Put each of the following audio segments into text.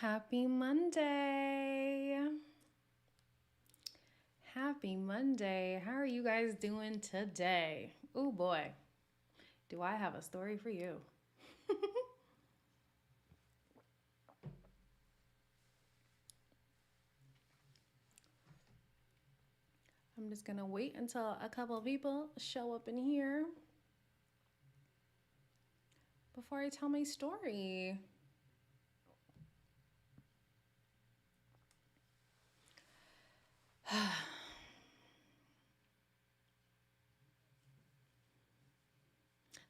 Happy Monday. Happy Monday. How are you guys doing today? Oh boy, do I have a story for you. I'm just gonna wait until a couple of people show up in here before I tell my story.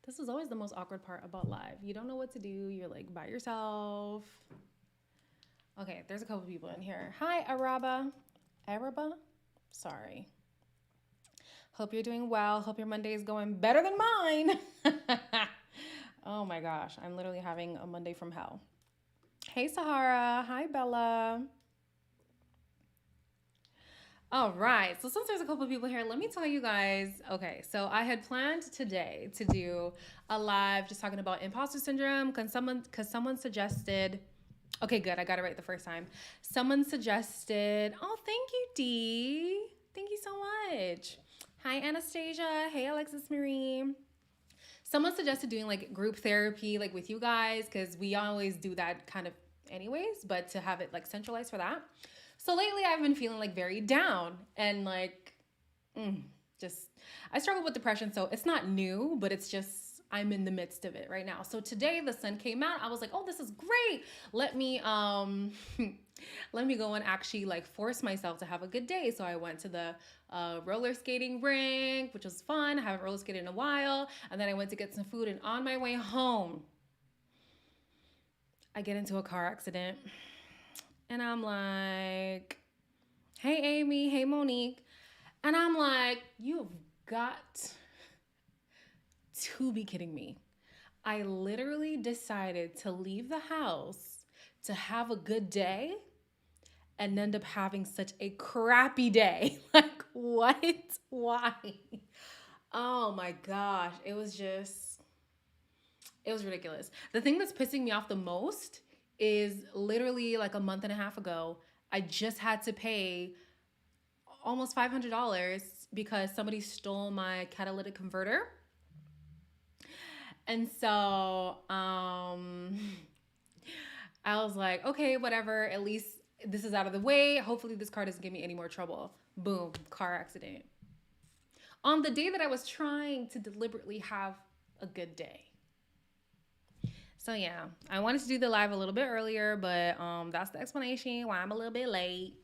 This is always the most awkward part about live. You don't know what to do. You're like by yourself. Okay, there's a couple people in here. Hi, Araba. Araba? Sorry. Hope you're doing well. Hope your Monday is going better than mine. Oh my gosh, I'm literally having a Monday from hell. Hey, Sahara. Hi, Bella. All right, so since there's a couple of people here, let me tell you guys. Okay, so I had planned today to do a live just talking about imposter syndrome because someone suggested. Okay, good. I got it right the first time. Someone suggested. Oh, thank you, Dee. Thank you so much. Hi, Anastasia. Hey, Alexis Marie. Someone suggested doing like group therapy like with you guys because we always do that kind of anyways, but to have it like centralized for that. So lately I've been feeling like very down and like just I struggle with depression, so it's not new, but it's just I'm in the midst of it right now. So today the sun came out. I was like, "Oh, this is great. Let me let me go and actually like force myself to have a good day." So I went to the roller skating rink, which was fun. I haven't roller skated in a while. And then I went to get some food, and on my way home, I get into a car accident. And I'm like, "Hey, Amy. Hey, Monique." And I'm like, "You've got to be kidding me." I literally decided to leave the house to have a good day and end up having such a crappy day. Like, what? Why? Oh my gosh. It was ridiculous. The thing that's pissing me off the most is literally like a month and a half ago, I just had to pay almost $500 because somebody stole my catalytic converter. And so I was like, okay, whatever. At least this is out of the way. Hopefully this car doesn't give me any more trouble. Boom, car accident. On the day that I was trying to deliberately have a good day. So yeah, I wanted to do the live a little bit earlier, but that's the explanation why I'm a little bit late.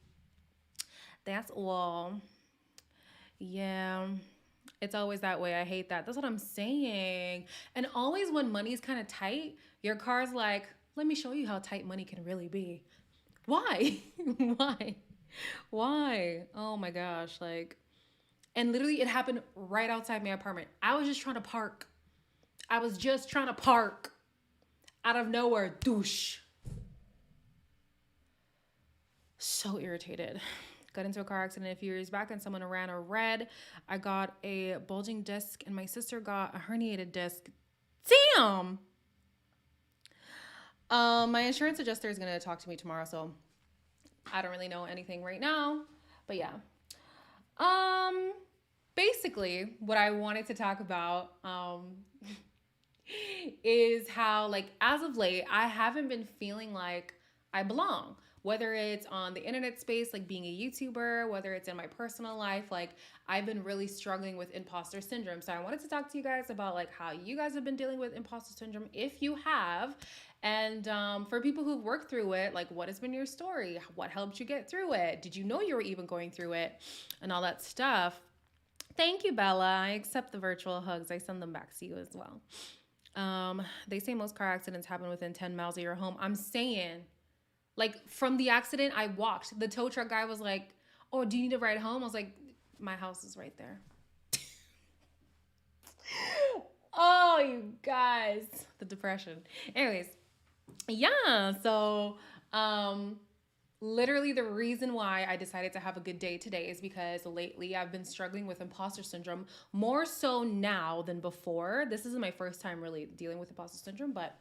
That's all. Yeah. It's always that way. I hate that. That's what I'm saying. And always when money's kind of tight, your car's like, let me show you how tight money can really be. Why? Why? Why? Oh my gosh. Like, and literally it happened right outside my apartment. I was just trying to park. I was just trying to park. Out of nowhere, douche. So irritated. Got into a car accident a few years back and someone ran a red. I got a bulging disc and my sister got a herniated disc. Damn. My insurance adjuster is gonna talk to me tomorrow, so I don't really know anything right now. But yeah. Um Basically what I wanted to talk about is how like as of late I haven't been feeling like I belong, whether it's on the internet space like being a YouTuber, whether it's in my personal life. Like I've been really struggling with imposter syndrome, so I wanted to talk to you guys about like how you guys have been dealing with imposter syndrome if you have, and for people who've worked through it, like what has been your story, what helped you get through it, did you know you were even going through it, and all that stuff. Thank you, Bella. I accept the virtual hugs. I send them back to you as well. They say most car accidents happen within 10 miles of your home. I'm saying, like, from the accident, I walked. The tow truck guy was like, "Oh, do you need a ride home?" I was like, "My house is right there." Oh, you guys. The depression. Anyways, yeah. So, literally the reason why I decided to have a good day today is because lately I've been struggling with imposter syndrome more so now than before. This isn't my first time really dealing with imposter syndrome, but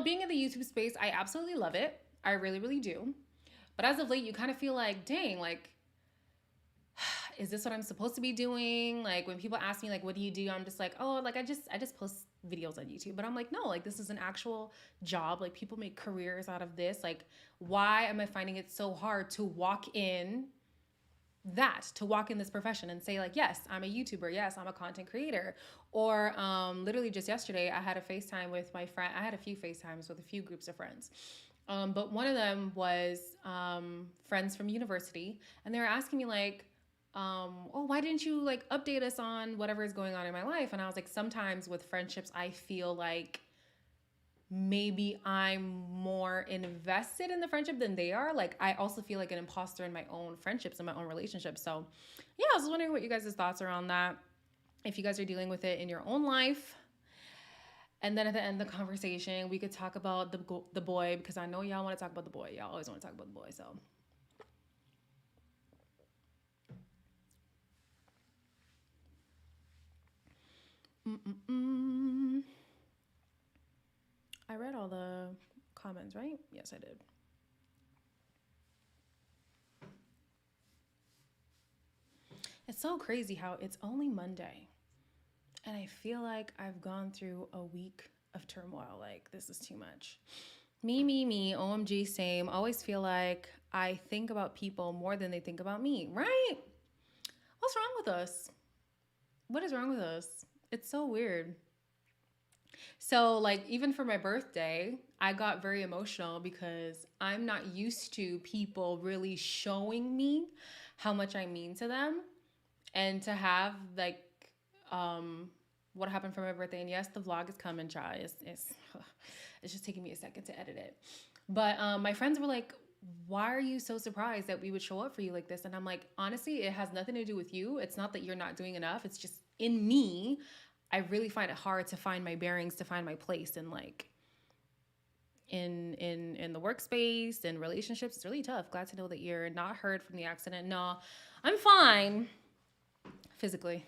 being in the YouTube space, I absolutely love it. I really, really do. But as of late, you kind of feel like, dang, like, is this what I'm supposed to be doing? Like when people ask me like, what do you do? I'm just like, oh, like I just post videos on YouTube. But I'm like, no, like this is an actual job. Like people make careers out of this. Like why am I finding it so hard to walk in this profession and say like, yes, I'm a YouTuber, yes, I'm a content creator? Or literally just yesterday I had a FaceTime with my friend. I had a few FaceTimes with a few groups of friends, but one of them was friends from university, and they were asking me like, oh, why didn't you like update us on whatever is going on in my life? And I was like, sometimes with friendships I feel like maybe I'm more invested in the friendship than they are. Like I also feel like an imposter in my own friendships and my own relationships. So yeah, I was wondering what you guys' thoughts are on that. If you guys are dealing with it in your own life. And then at the end of the conversation, we could talk about the boy, because I know y'all want to talk about the boy. Y'all always want to talk about the boy. So Mm-mm-mm. I read all the comments, right? Yes, I did. It's so crazy how it's only Monday, and I feel like I've gone through a week of turmoil. Like, this is too much. Me, OMG, same. Always feel like I think about people more than they think about me, right? What's wrong with us? What is wrong with us? It's so weird. So, like, even for my birthday, I got very emotional because I'm not used to people really showing me how much I mean to them. And to have, like, um, what happened for my birthday. And yes, the vlog is coming, child. It's just taking me a second to edit it. But my friends were like, why are you so surprised that we would show up for you like this? And I'm like, honestly, it has nothing to do with you. It's not that you're not doing enough. It's just in me. I really find it hard to find my bearings, to find my place in like in the workspace and relationships. It's really tough. Glad to know that you're not hurt from the accident. No, I'm fine physically.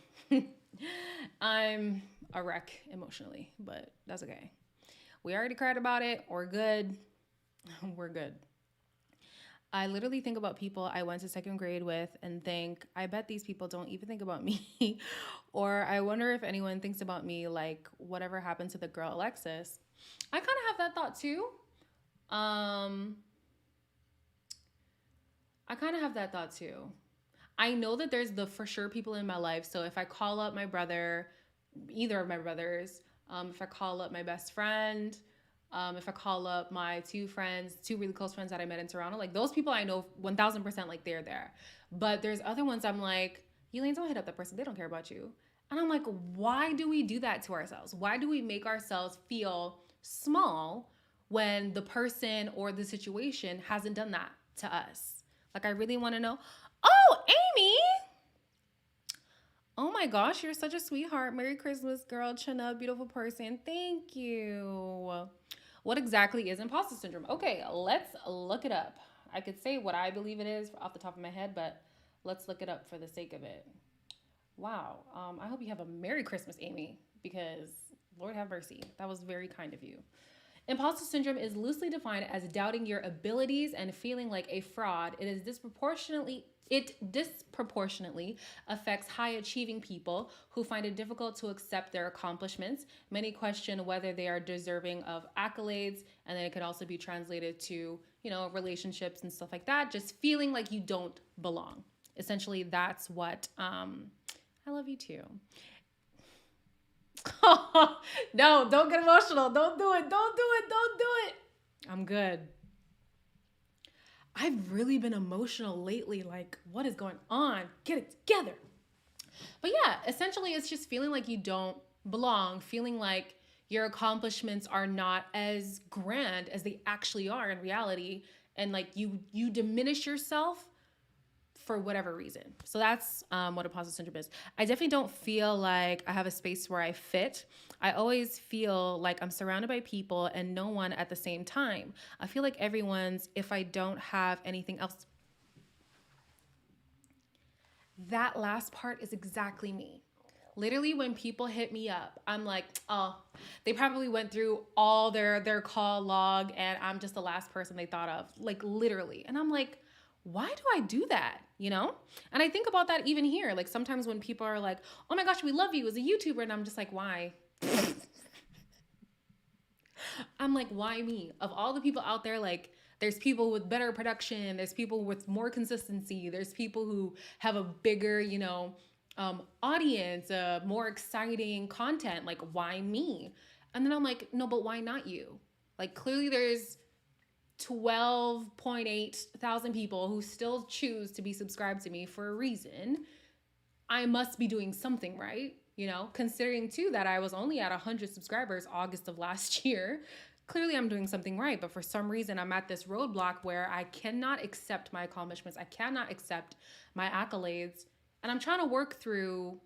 I'm a wreck emotionally, but that's okay. We already cried about it. We're good. We're good. I literally think about people I went to second grade with and think, I bet these people don't even think about me. Or I wonder if anyone thinks about me like whatever happened to the girl Alexis. I kind of have that thought too. Um, I kind of have that thought too. I know that there's the for sure people in my life. So if I call up my brother, either of my brothers, if I call up my best friend, if I call up my two friends, two really close friends that I met in Toronto, like those people I know 1000% like they're there. But there's other ones I'm like, Elaine, don't hit up that person. They don't care about you. And I'm like, why do we do that to ourselves? Why do we make ourselves feel small when the person or the situation hasn't done that to us? Like, I really want to know. Oh, Amy. Oh my gosh, you're such a sweetheart. Merry Christmas, girl. Chana, beautiful person. Thank you. What exactly is imposter syndrome? Okay, let's look it up. I could say what I believe it is off the top of my head, but let's look it up for the sake of it. Wow. I hope you have a Merry Christmas, Amy, because Lord have mercy. That was very kind of you. Imposter syndrome is loosely defined as doubting your abilities and feeling like a fraud. It disproportionately affects high achieving people who find it difficult to accept their accomplishments. Many question whether they are deserving of accolades, and then it could also be translated to, relationships and stuff like that. Just feeling like you don't belong. Essentially, that's what I love you too. No, don't get emotional. Don't do it. Don't do it. Don't do it. I'm good. I've really been emotional lately. Like, what is going on? Get it together. But yeah, essentially, it's just feeling like you don't belong, feeling like your accomplishments are not as grand as they actually are in reality, and like you diminish yourself for whatever reason. So that's what imposter syndrome is. I definitely don't feel like I have a space where I fit. I always feel like I'm surrounded by people and no one at the same time. I feel like everyone's if I don't have anything else. That last part is exactly me. Literally, when people hit me up, I'm like, oh, they probably went through all their call log, and I'm just the last person they thought of. Like literally, and I'm like, why do I do that? You know? And I think about that even here. Like sometimes when people are like, oh my gosh, we love you as a YouTuber, and I'm just like, why? I'm like, why me? Of all the people out there, like, there's people with better production, there's people with more consistency, there's people who have a bigger, audience, more exciting content. Like, why me? And then I'm like, no, but why not you? Like, clearly there's 12.8 thousand people who still choose to be subscribed to me for a reason. I must be doing something right, considering too that I was only at 100 subscribers August of last year. Clearly, I'm doing something right, but for some reason, I'm at this roadblock where I cannot accept my accomplishments. I cannot accept my accolades. And I'm trying to work through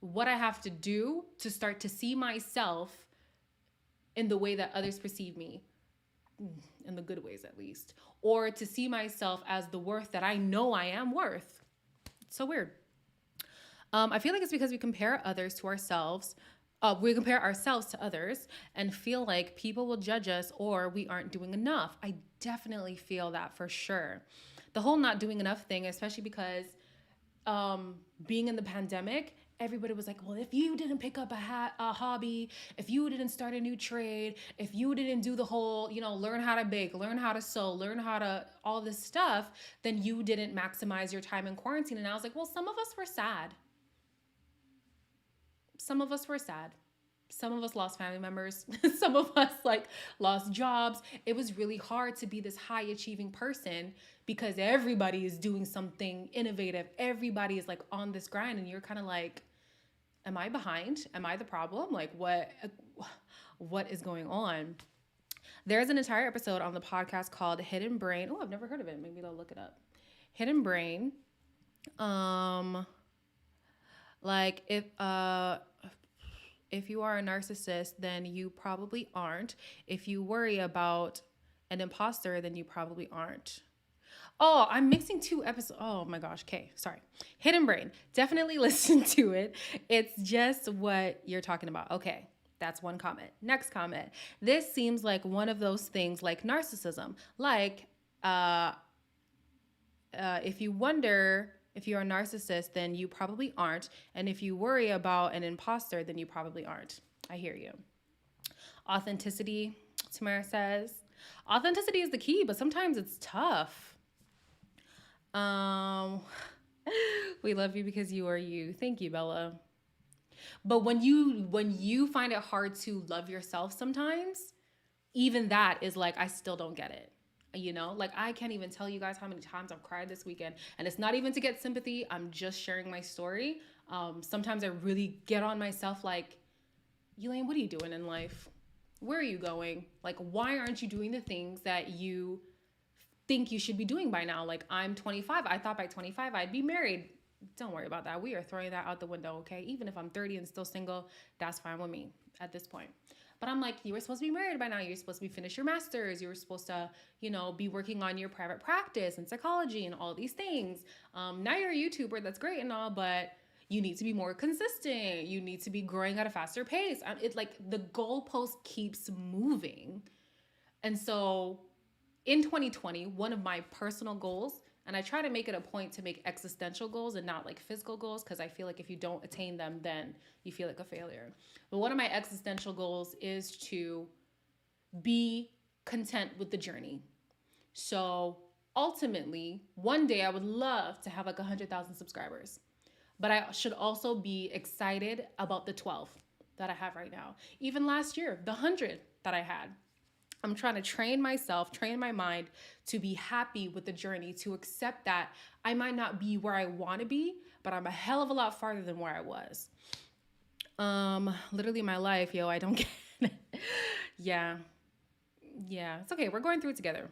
what I have to do to start to see myself in the way that others perceive me, in the good ways at least, or to see myself as the worth that I know I am worth. It's so weird. I feel like it's because we compare others to ourselves. We compare ourselves to others and feel like people will judge us or we aren't doing enough. I definitely feel that for sure. The whole not doing enough thing, especially because being in the pandemic, everybody was like, well, if you didn't pick up a hobby, if you didn't start a new trade, if you didn't do the whole, learn how to bake, learn how to sew, learn how to all this stuff, then you didn't maximize your time in quarantine. And I was like, well, some of us were sad. Some of us were sad. Some of us lost family members. Some of us lost jobs. It was really hard to be this high achieving person because everybody is doing something innovative. Everybody is on this grind and you're kind of like, am I behind? Am I the problem? Like what is going on? There's an entire episode on the podcast called Hidden Brain. Oh, I've never heard of it. Maybe I'll look it up. Hidden Brain. Like if you are a narcissist, then you probably aren't. If you worry about an imposter, then you probably aren't. Oh, I'm mixing two episodes. Oh my gosh. Okay, sorry. Hidden Brain. Definitely listen to it. It's just what you're talking about. Okay, that's one comment. Next comment. This seems like one of those things like narcissism. Like, if you wonder if you're a narcissist, then you probably aren't. And if you worry about an imposter, then you probably aren't. I hear you. Authenticity, Tamara says. Authenticity is the key, but sometimes it's tough. We love you because you are you. Thank you, Bella. But when you find it hard to love yourself sometimes, even that is like, I still don't get it. I can't even tell you guys how many times I've cried this weekend, and it's not even to get sympathy. I'm just sharing my story. Sometimes I really get on myself like, Elaine, what are you doing in life? Where are you going? Like, why aren't you doing the things that you think you should be doing by now? Like, I'm 25. I thought by 25 I'd be married. Don't worry about that. We are throwing that out the window, okay? Even if I'm 30 and still single, that's fine with me at this point. But I'm like, you were supposed to be married by now. You're supposed to be finish your master's. You were supposed to, be working on your private practice and psychology and all these things. Now you're a YouTuber. That's great and all, but you need to be more consistent. You need to be growing at a faster pace. It's like the goalpost keeps moving. And so in 2020, one of my personal goals, and I try to make it a point to make existential goals and not like physical goals, because I feel like if you don't attain them, then you feel like a failure. But one of my existential goals is to be content with the journey. So ultimately, one day I would love to have 100,000 subscribers, but I should also be excited about the 12 that I have right now. Even last year, the 100 that I had. I'm trying to train myself, train my mind to be happy with the journey, to accept that I might not be where I want to be, but I'm a hell of a lot farther than where I was. Literally my life, I don't get it. Yeah, it's okay. We're going through it together.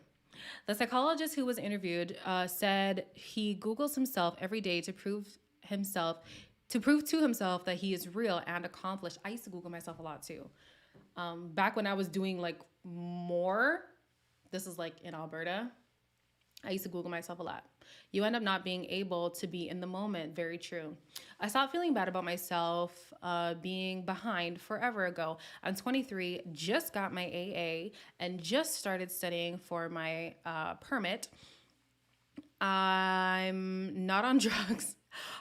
The psychologist who was interviewed said he Googles himself every day to prove to himself that he is real and accomplished. I used to Google myself a lot too. Back when I was doing more, this is in Alberta. I used to Google myself a lot. You end up not being able to be in the moment. Very true. I stopped feeling bad about myself being behind forever ago. I'm 23, just got my AA, and just started studying for my permit. I'm not on drugs,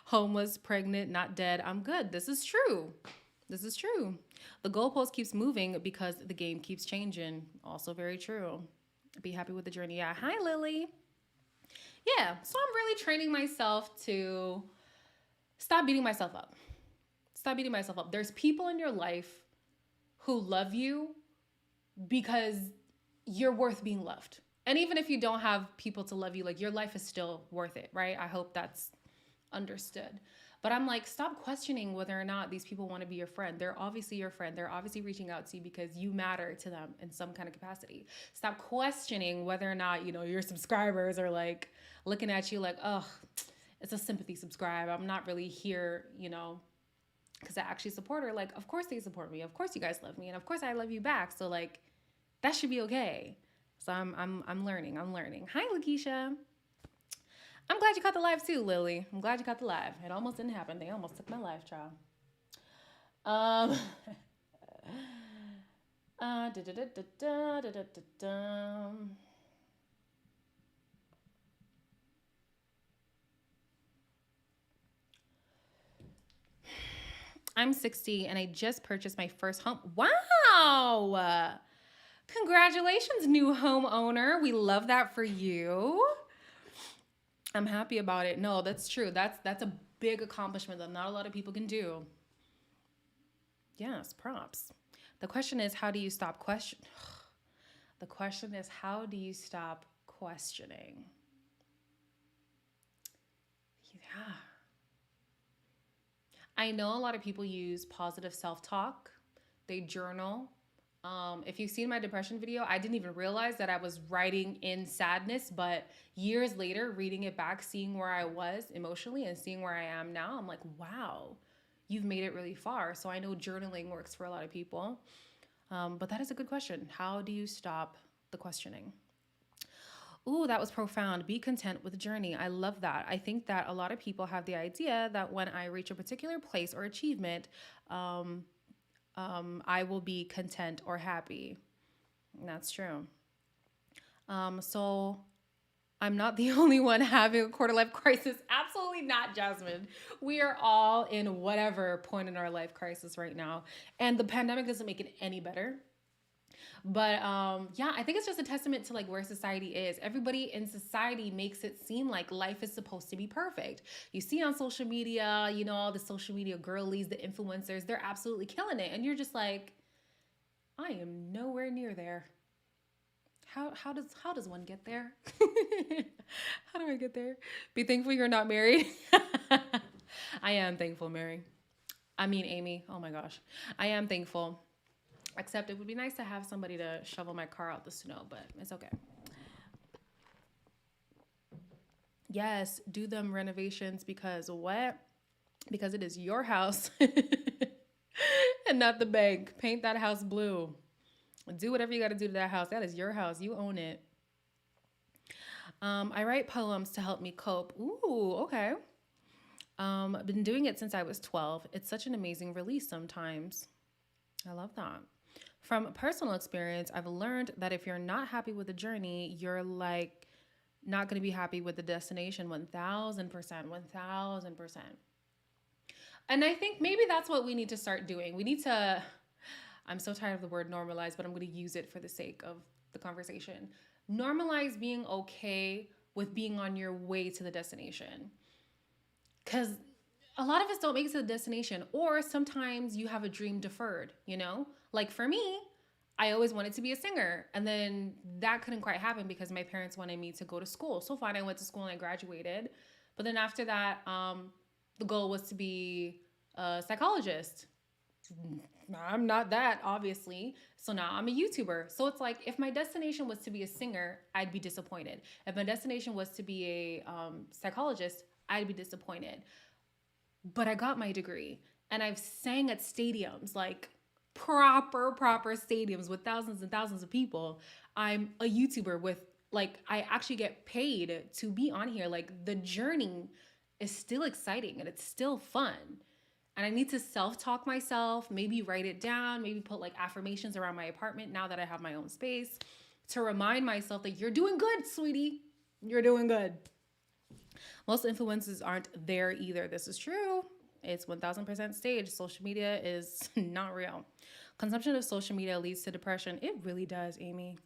homeless, pregnant, not dead. I'm good. This is true. This is true. The goalpost keeps moving because the game keeps changing. Also very true. Be happy with the journey. Yeah. Hi, Lily. Yeah. So I'm really training myself to stop beating myself up. Stop beating myself up. There's people in your life who love you because you're worth being loved. And even if you don't have people to love you, like your life is still worth it, right? I hope that's understood. But I'm like, stop questioning whether or not these people want to be your friend. They're obviously your friend. They're obviously reaching out to you because you matter to them in some kind of capacity. Stop questioning whether or not, your subscribers are like looking at you like, oh, it's a sympathy subscribe. I'm not really here, because I actually support her. Like, of course they support me. Of course you guys love me. And of course I love you back. So like, that should be okay. So I'm learning. I'm learning. Hi, Lakeisha. I'm glad you caught the live too, Lily. I'm glad you caught the live. It almost didn't happen. They almost took my live, child. Da, da, da, da, da, da, da, da. I'm 60 and I just purchased my first home. Wow! Congratulations, new homeowner. We love that for you. I'm happy about it. No, that's true. That's a big accomplishment that not a lot of people can do. Yes, props. The question is, how do you stop questioning? The question is, how do you stop questioning? Yeah. I know a lot of people use positive self-talk. They journal. If you've seen my depression video, I didn't even realize that I was writing in sadness, but years later, reading it back, seeing where I was emotionally and seeing where I am now, I'm like, wow, you've made it really far. So I know journaling works for a lot of people. But that is a good question. How do you stop the questioning? Ooh, that was profound. Be content with the journey. I love that. I think that a lot of people have the idea that when I reach a particular place or achievement, I will be content or happy. And that's true. So I'm not the only one having a quarter life crisis. Absolutely not, Jasmine. We are all in whatever point in our life crisis right now. And the pandemic doesn't make it any better. But yeah, I think it's just a testament to like where society is. Everybody in society makes it seem like life is supposed to be perfect. You see on social media, all the social media girlies, the influencers, they're absolutely killing it. And you're just like, I am nowhere near there. How does one get there? How do I get there? Be thankful you're not married. I am thankful, Mary. I mean, Amy. Oh my gosh. I am thankful. Except it would be nice to have somebody to shovel my car out the snow, but it's okay. Yes, do them renovations because what? Because it is your house and not the bank. Paint that house blue. Do whatever you got to do to that house. That is your house. You own it. I write poems to help me cope. Ooh, okay. I've been doing it since I was 12. It's such an amazing release sometimes. I love that. From personal experience, I've learned that if you're not happy with the journey, you're like not going to be happy with the destination 1000%, 1000%. And I think maybe that's what we need to start doing. We need to, I'm so tired of the word normalize, but I'm going to use it for the sake of the conversation. Normalize being okay with being on your way to the destination. Because a lot of us don't make it to the destination, or sometimes you have a dream deferred, Like for me, I always wanted to be a singer, and then that couldn't quite happen because my parents wanted me to go to school. So fine, I went to school and I graduated. But then after that, the goal was to be a psychologist. I'm not that, obviously. So now I'm a YouTuber. So it's like, if my destination was to be a singer, I'd be disappointed. If my destination was to be a psychologist, I'd be disappointed. But I got my degree and I've sang at stadiums, like proper stadiums with thousands and thousands of people. I'm a YouTuber with like I actually get paid to be on here. Like the journey is still exciting and it's still fun. And I need to self-talk myself, maybe write it down, maybe put like affirmations around my apartment now that I have my own space to remind myself that you're doing good, sweetie. You're doing good. Most influencers aren't there either. This is true. It's 1000% staged. Social media is not real. Consumption of social media leads to depression. It really does, Amy.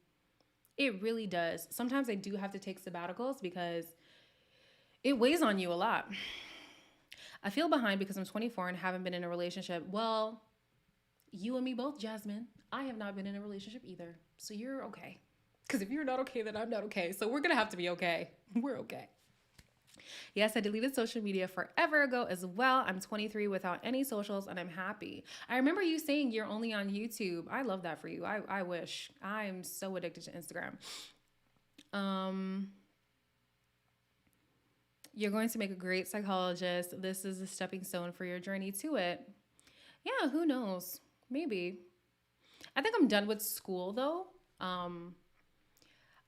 It really does. Sometimes I do have to take sabbaticals because it weighs on you a lot. I feel behind because I'm 24 and haven't been in a relationship. Well, you and me both, Jasmine. I have not been in a relationship either. So you're okay. Because if you're not okay, then I'm not okay. So we're going to have to be okay. We're okay. Yes, I deleted social media forever ago as well. I'm 23 without any socials and I'm happy. I remember you saying you're only on YouTube. I love that for you. I wish. I'm so addicted to Instagram. You're going to make a great psychologist. This is a stepping stone for your journey to it. Yeah, who knows? Maybe. I think I'm done with school though.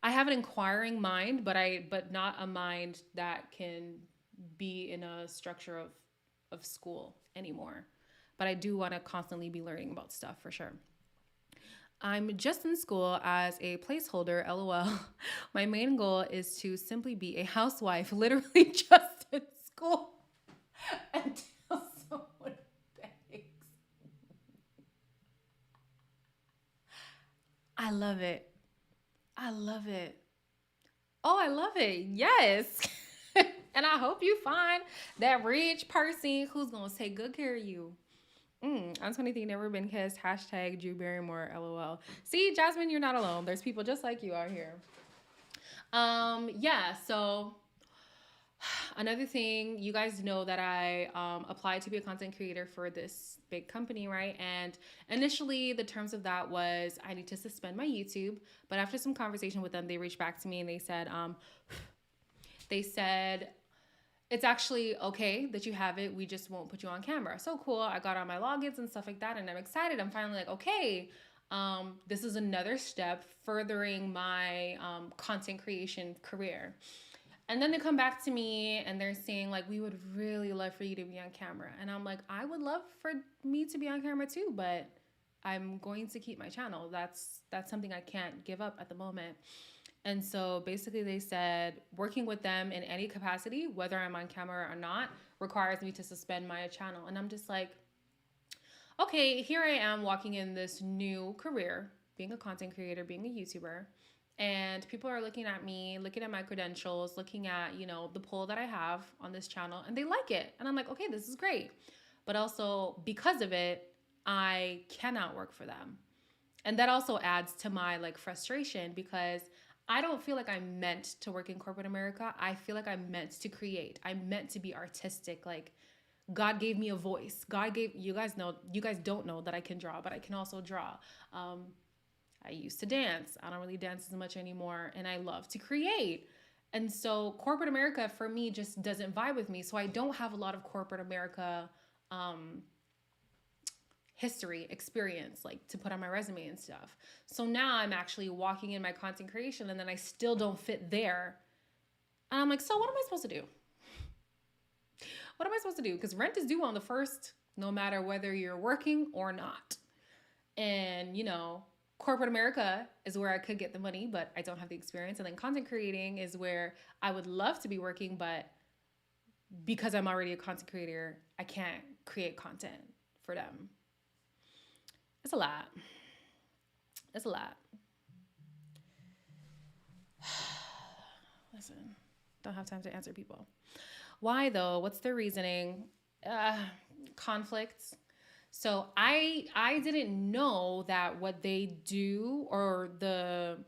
I have an inquiring mind, but not a mind that can be in a structure of school anymore. But I do want to constantly be learning about stuff for sure. I'm just in school as a placeholder, lol. My main goal is to simply be a housewife, literally just in school until someone begs. I love it. I love it. Oh, I love it. Yes. And I hope you find that rich person who's going to take good care of you. I'm 23, never been kissed. Hashtag Drew Barrymore, lol. See, Jasmine, you're not alone. There's people just like you out here. Yeah, so another thing, you guys know that I applied to be a content creator for this big company, right? And initially, the terms of that was I need to suspend my YouTube. But after some conversation with them, they reached back to me and they said it's actually okay that you have it. We just won't put you on camera. So cool. I got on my logins and stuff like that, and I'm excited. I'm finally like, okay, this is another step furthering my content creation career. And then they come back to me and they're saying like, we would really love for you to be on camera. And I'm like, I would love for me to be on camera too, but I'm going to keep my channel. That's something I can't give up at the moment. And so basically they said working with them in any capacity, whether I'm on camera or not, requires me to suspend my channel. And I'm just like, okay, here I am walking in this new career, being a content creator, being a YouTuber. And people are looking at me, looking at my credentials, looking at, the pull that I have on this channel, and they like it. And I'm like, okay, this is great. But also because of it, I cannot work for them. And that also adds to my frustration because I don't feel like I'm meant to work in corporate America. I feel like I'm meant to create. I'm meant to be artistic. Like God gave me a voice. You guys don't know that I can draw, but I can also draw. I used to dance. I don't really dance as much anymore. And I love to create. And so corporate America for me just doesn't vibe with me. So I don't have a lot of corporate America history, experience, to put on my resume and stuff. So now I'm actually walking in my content creation and then I still don't fit there. And I'm like, so what am I supposed to do? What am I supposed to do? Because rent is due on the 1st, no matter whether you're working or not. And, corporate America is where I could get the money, but I don't have the experience. And then content creating is where I would love to be working, but because I'm already a content creator, I can't create content for them. It's a lot. It's a lot. Listen, don't have time to answer people. Why though? What's their reasoning? Conflicts. So I didn't know that what they do or the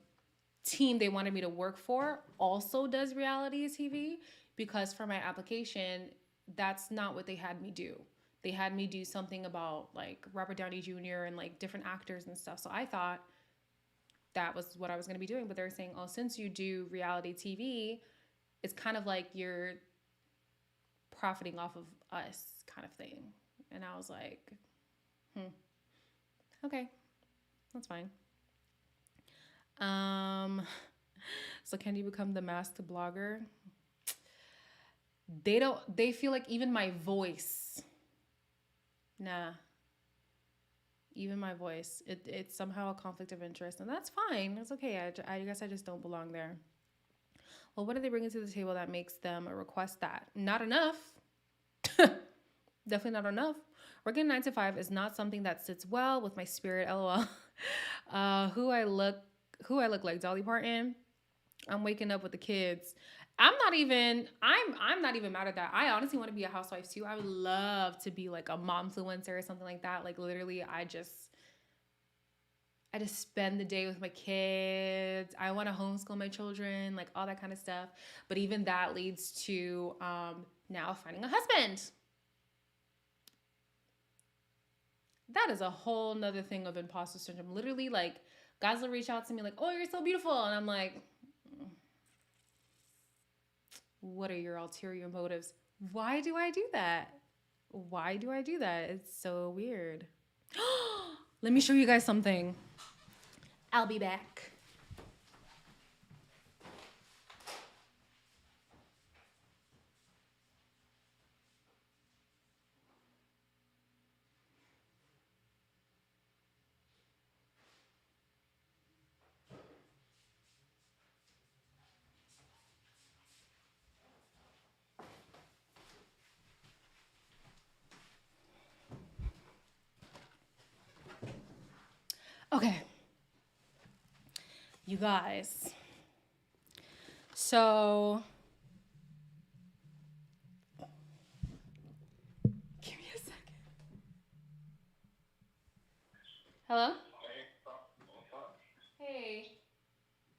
team they wanted me to work for also does reality TV, because for my application, that's not what they had me do. They had me do something about Robert Downey Jr. and different actors and stuff. So I thought that was what I was going to be doing. But they're saying, oh, since you do reality TV, it's kind of like you're profiting off of us kind of thing. And I was like, okay, that's fine. So can you become the masked blogger? They don't. They feel like even my voice. Nah, even my voice. It's somehow a conflict of interest, and that's fine. It's okay. I guess I just don't belong there. Well, what are they bringing to the table that makes them request that? Not enough. Definitely not enough. Working 9 to 5 is not something that sits well with my spirit. LOL. Uh, who I look, who I look like Dolly Parton. I'm waking up with the kids. I'm not even mad at that. I honestly want to be a housewife too. I would love to be like a mom influencer or something like that. Like literally, I just spend the day with my kids. I want to homeschool my children, like all that kind of stuff. But even that leads to now finding a husband. That is a whole nother thing of imposter syndrome. Literally, like guys will reach out to me like, "Oh, you're so beautiful," and I'm like, "What are your ulterior motives? Why do I do that? Why do I do that? It's so weird." Let me show you guys something. I'll be back. Okay, you guys. So, give me a second. Hello? Hey.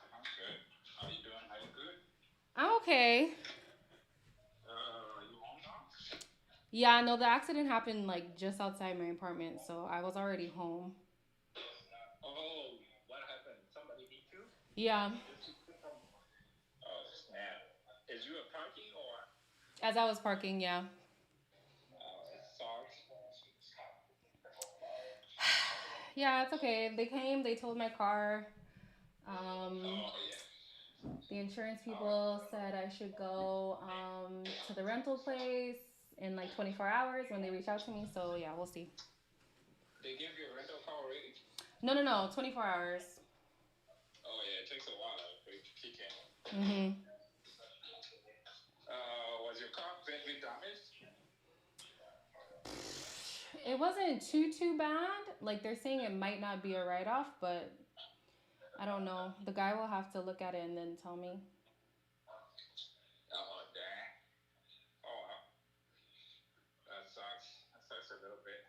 I'm good. How you doing? Are you good? I'm okay. You home now? Yeah, no, the accident happened like just outside my apartment, so I was already home. Oh, what happened? Somebody hit you? Yeah, Oh, snap. Is you a parking or? as I was parking, yeah. Oh, it sucks. Yeah, it's okay. They came, they towed my car. Um, Oh, yeah. the insurance Oh, people said I should go to the rental place in like 24 hours when they reach out to me. So yeah, we'll see. they give you a rental car already? No, no, no, 24 hours. Oh, yeah. It takes a while for it to kick in. Mm-hmm. Was your car badly damaged? It wasn't too bad. Like they're saying it might not be a write off, but I don't know. The guy will have to look at it and then tell me. Oh, dang. Oh, well, that sucks. That sucks a little bit.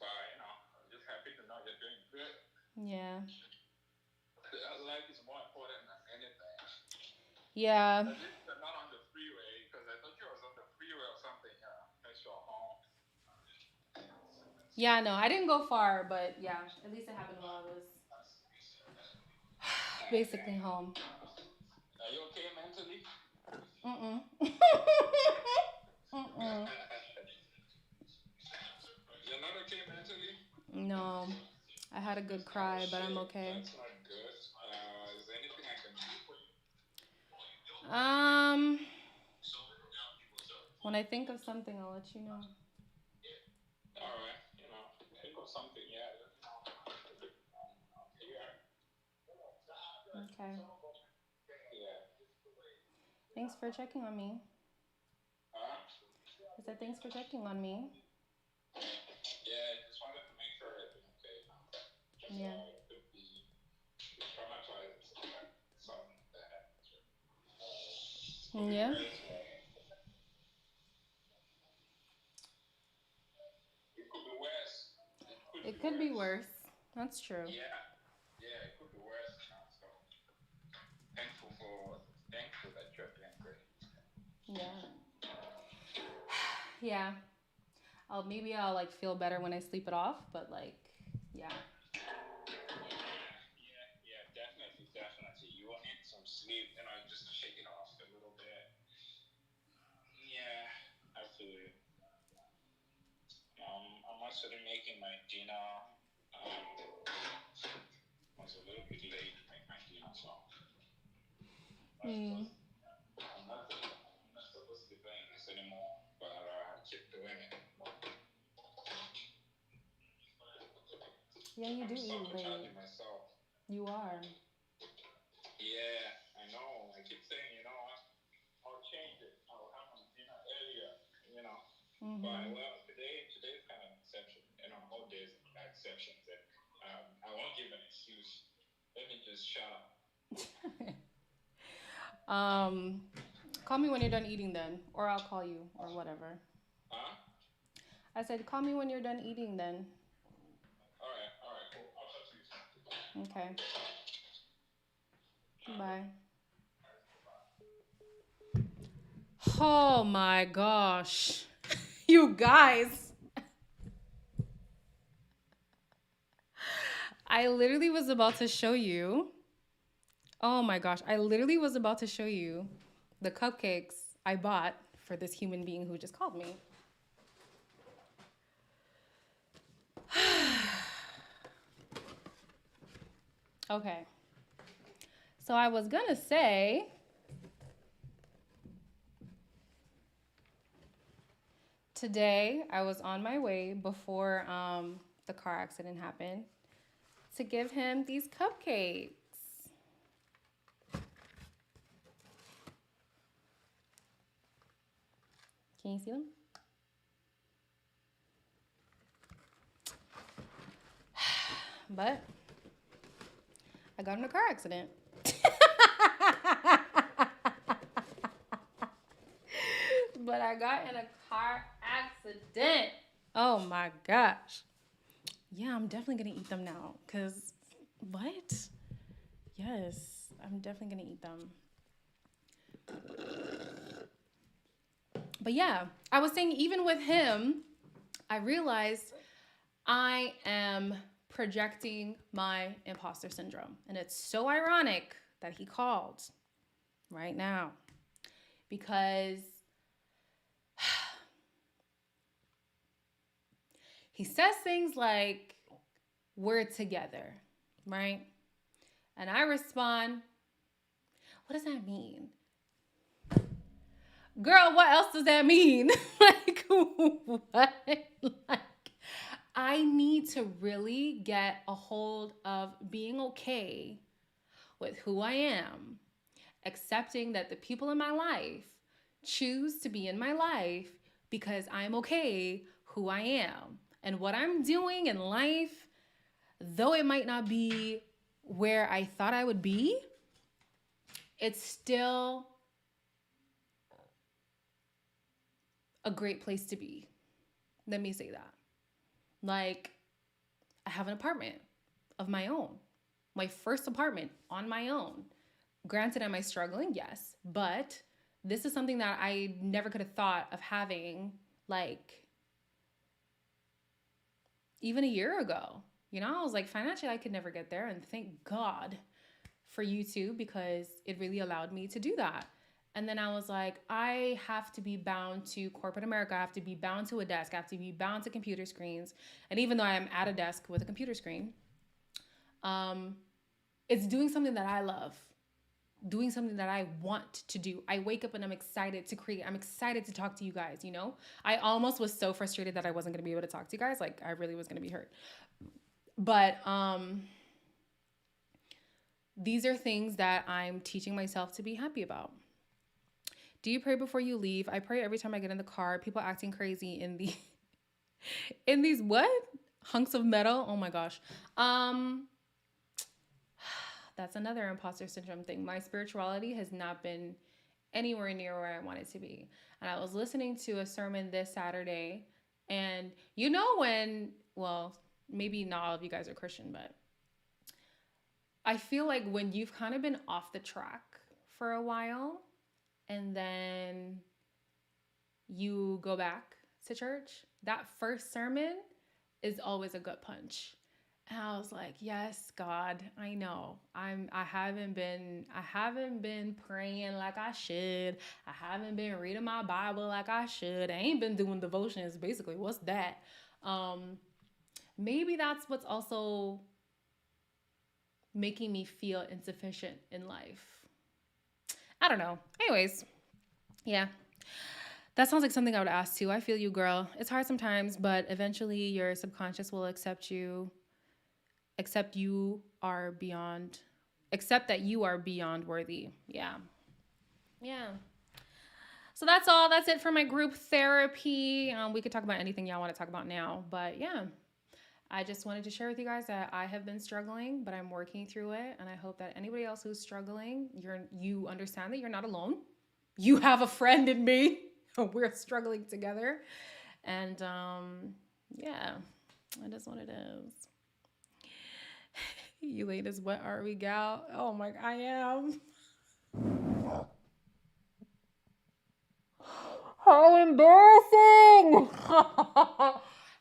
But, I'm just happy to know you're doing good. Yeah. Life is more important than anything. Yeah. At least you're not on the freeway because I thought you was on the freeway or something. Next to your home. Yeah, no, I didn't go far, but yeah, at least it happened while I was basically Okay. home. Are you okay mentally? Mm-mm. Mm-mm. You're not okay mentally? No, I had a good Oh cry, but I'm shit, okay. that's not good. Is there anything I can do for you? Um, when I think of something, I'll let you know. All right, think of something. Yeah, let me know. I'm here. Okay. Yeah. Thanks for checking on me. Huh? I said thanks for checking on me. Yeah, just wanted to make sure everything okay now. Yeah. It could be traumatizing something that happens. Could be Yeah. worse, man. It could be worse. It could be It could be worse. worse. That's true. Yeah, yeah, it could be worse. So thankful for thankful that you're doing great. Yeah. Yeah. Maybe I'll like feel better when I sleep it off, but like yeah. Yeah, definitely, definitely. You will need some sleep, just to shake it off a little bit. Yeah, I feel you. I'm actually making my dinner. Was a little bit late. So I'm Mm. supposed, I'm not supposed to be doing this anymore, but I keep doing it. Yeah, you I'm do eat late. sabotaging myself. You are. Yeah, I know. I keep saying, you know what? I'll change it. I'll have my dinner earlier. You know. But Mm-hmm. well, today's kind of an exception. You know, all days are exceptions, and I won't give an excuse. Let me just shut up. um, Call me when you're done eating then, or I'll call you, or whatever. Huh? I said, call me when you're done eating then. All right, cool. I'll talk to you soon. Okay. Bye. Oh my gosh. You guys. I literally was about to show you. Oh my gosh. I literally was about to show you the cupcakes I bought for this human being who just called me. Okay. So I was going to say today I was on my way before the car accident happened to give him these cupcakes. Can you see them? But I got in a car accident. But I got in a car accident. Oh my gosh. Yeah, I'm definitely gonna eat them now. Cause what? Yes, I'm definitely gonna eat them. But yeah, I was saying even with him, I realized I am projecting my imposter syndrome. And it's so ironic that he called right now because he says things like, we're together, right? And I respond, what does that mean? Girl, what else does that mean? Like, what? Like, I need to really get a hold of being okay with who I am, accepting that the people in my life choose to be in my life because I'm okay who I am. And what I'm doing in life, though it might not be where I thought I would be, it's still a great place to be. Let me say that. Like, I have an apartment of my own, my first apartment on my own. Granted, am I struggling? Yes. But this is something that I never could have thought of having, like, even a year ago. You know, I was like, financially, I could never get there. And thank God for YouTube because it really allowed me to do that. And then I was like, I have to be bound to corporate America. I have to be bound to a desk. I have to be bound to computer screens. And even though I am at a desk with a computer screen, um, it's doing something that I love, doing something that I want to do. I wake up and I'm excited to create. I'm excited to talk to you guys, you know? I almost was so frustrated that I wasn't going to be able to talk to you guys. Like I really was going to be hurt. But these are things that I'm teaching myself to be happy about. Do you pray before you leave? I pray every time I get in the car. People acting crazy in the in these what? Hunks of metal? Oh my gosh. That's another imposter syndrome thing. My spirituality has not been anywhere near where I want it to be. And I was listening to a sermon this Saturday, and you know when, well, maybe not all of you guys are Christian, but I feel like when you've kind of been off the track for a while and then you go back to church, that first sermon is always a gut punch. And I was like, yes, God, I know. I haven't been praying like I should. I haven't been reading my Bible like I should. I ain't been doing devotions, basically. What's that? Maybe that's what's also making me feel insufficient in life. I don't know. Anyways, yeah. That sounds like something I would ask too. I feel you, girl. It's hard sometimes, but eventually your subconscious will accept you are beyond, accept that you are beyond worthy. Yeah. Yeah. So that's all. That's it for my group therapy. We could talk about anything y'all want to talk about now, but yeah. I just wanted to share with you guys that I have been struggling, but I'm working through it, and I hope that anybody else who's struggling, you understand that you're not alone. You have a friend in me. We're struggling together, and yeah, that is what it is. You ladies, what are we, gal? Oh my, I am. How embarrassing!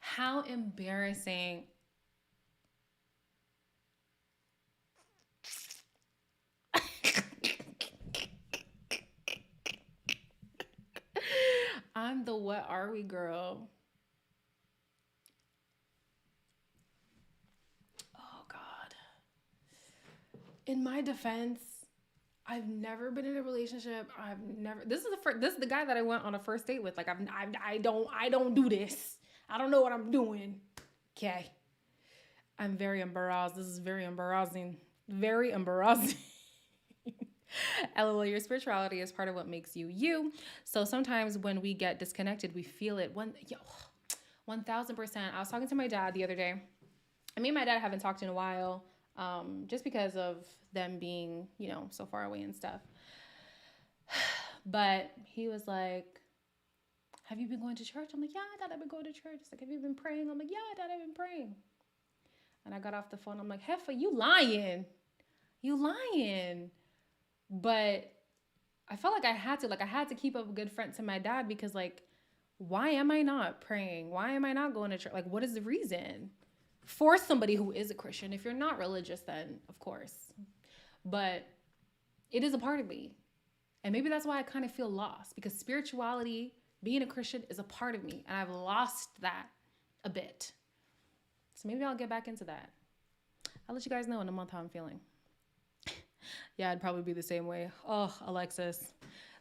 How embarrassing. I'm the what are we girl. Oh God. In my defense, I've never been in a relationship. I've never. This is the first. This is the guy that I went on a first date with. Like I don't do this. I don't know what I'm doing. Okay. I'm very embarrassed. This is very embarrassing. Very embarrassing. LOL, your spirituality is part of what makes you you. So sometimes when we get disconnected, we feel it. 1000%. I was talking to my dad the other day. Me and my dad haven't talked in a while, just because of them being, so far away and stuff. But he was like, have you been going to church? I'm like, yeah, Dad, I've been going to church. He's like, have you been praying? I'm like, yeah, Dad, I've been praying. And I got off the phone. I'm like, Heffa, you lying. You lying. But I felt like I had to keep up a good front to my dad because, like, why am I not praying? Why am I not going to church? Like, what is the reason? For somebody who is a Christian. If you're not religious, then of course. But it is a part of me. And maybe that's why I kind of feel lost, because spirituality, being a Christian, is a part of me. And I've lost that a bit. So maybe I'll get back into that. I'll let you guys know in a month how I'm feeling. Yeah, I'd probably be the same way. Oh, Alexis,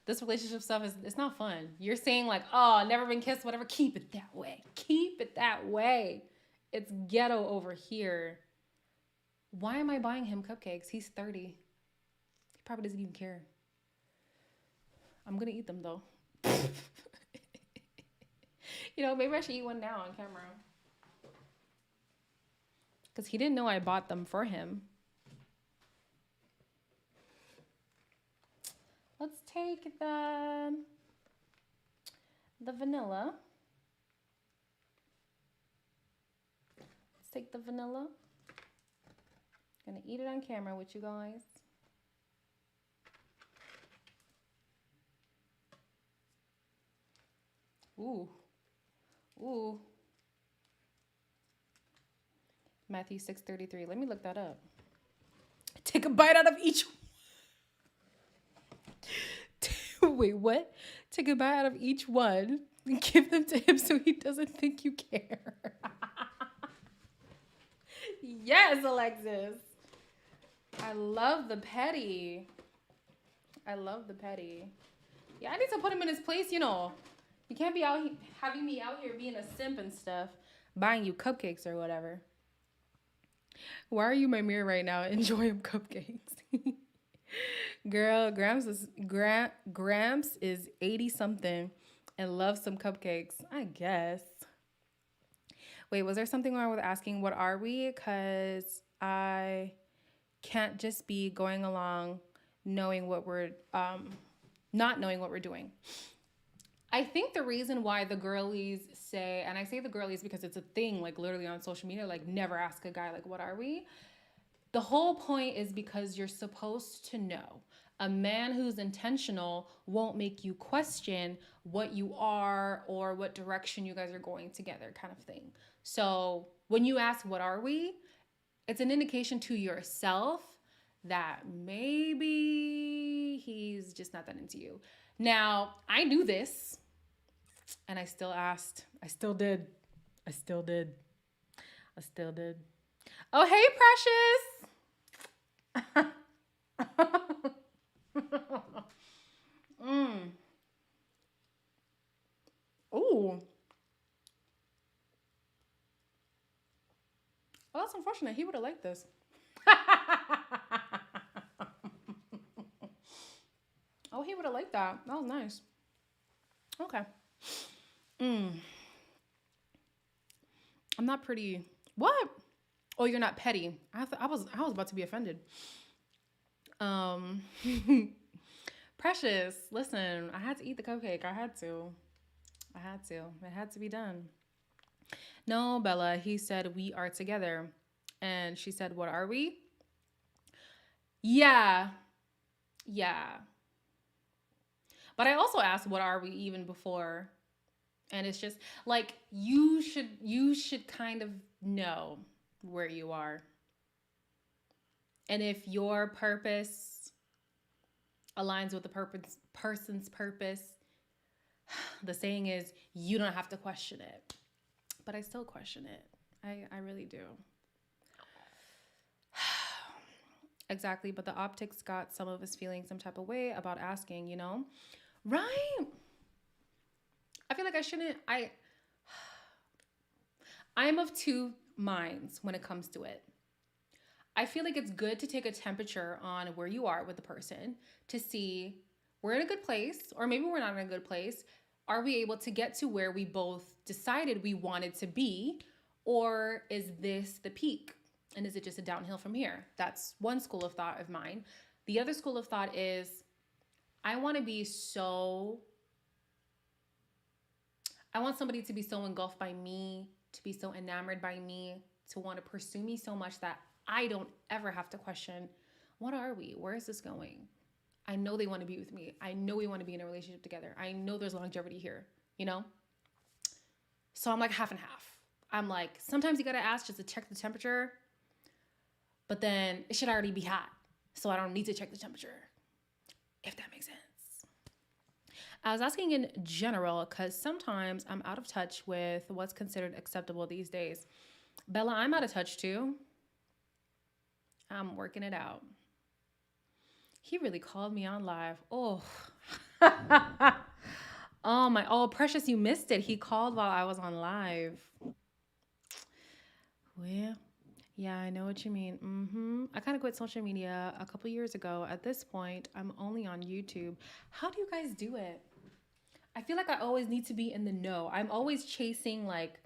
this relationship stuff it's not fun. You're saying like, oh, never been kissed, whatever. Keep it that way. Keep it that way. It's ghetto over here. Why am I buying him cupcakes? He's 30. He probably doesn't even care. I'm going to eat them, though. Maybe I should eat one now on camera. Because he didn't know I bought them for him. Let's take the vanilla. Let's take the vanilla. I'm gonna eat it on camera with you guys. Ooh. Ooh. Matthew 6:33. Let me look that up. Take a bite out of each. Wait, what? Take a bite out of each one and give them to him so he doesn't think you care. Yes, Alexis. I love the petty. I love the petty. Yeah, I need to put him in his place, You can't be having me out here being a simp and stuff, buying you cupcakes or whatever. Why are you my mirror right now? Enjoying cupcakes. Girl, Gramps is 80 something and loves some cupcakes, I guess. Wait, was there something wrong with asking what are we? Because I can't just be going along knowing what we're not knowing what we're doing. I think the reason why the girlies say, and I say the girlies because it's a thing, like literally on social media, like never ask a guy like what are we? The whole point is because you're supposed to know. A man who's intentional won't make you question what you are or what direction you guys are going together, kind of thing. So when you ask, what are we? It's an indication to yourself that maybe he's just not that into you. Now, I knew this and I still asked. I still did. Oh, hey, Precious. mm. Ooh. Well, that's unfortunate. He would have liked this. Oh, he would have liked that. That was nice. Okay. Mm. I'm not pretty. What? Oh, you're not petty. I was about to be offended. Um, Precious. Listen, I had to eat the cupcake. I had to. I had to. It had to be done. No, Bella. He said we are together, and she said, "What are we?" Yeah, yeah. But I also asked, "What are we?" even before, and it's just like you should kind of know where you are, and if your purpose aligns with the person's purpose, the saying is you don't have to question it. But I still question it. I really do. Exactly. But the optics got some of us feeling some type of way about asking, you know? Right? I feel like I shouldn't. I'm of two minds when it comes to it. I feel like it's good to take a temperature on where you are with the person to see we're in a good place, or maybe we're not in a good place. Are we able to get to where we both decided we wanted to be? Or is this the peak? And is it just a downhill from here? That's one school of thought of mine. The other school of thought is I want to be so, I want somebody to be so engulfed by me, to be so enamored by me, to want to pursue me so much that I don't ever have to question, what are we? Where is this going? I know they want to be with me. I know we want to be in a relationship together. I know there's longevity here, you know? So I'm like half and half. I'm like, sometimes you got to ask just to check the temperature, but then it should already be hot. So I don't need to check the temperature, if that makes sense. I was asking in general because sometimes I'm out of touch with what's considered acceptable these days. Bella, I'm out of touch too. I'm working it out. He really called me on live. Oh. Oh my, oh Precious, you missed it. He called while I was on live. Well, yeah, I know what you mean. I kind of quit social media a couple years ago. At this point, I'm only on YouTube. How do you guys do it? I feel like I always need to be in the know. I'm always chasing like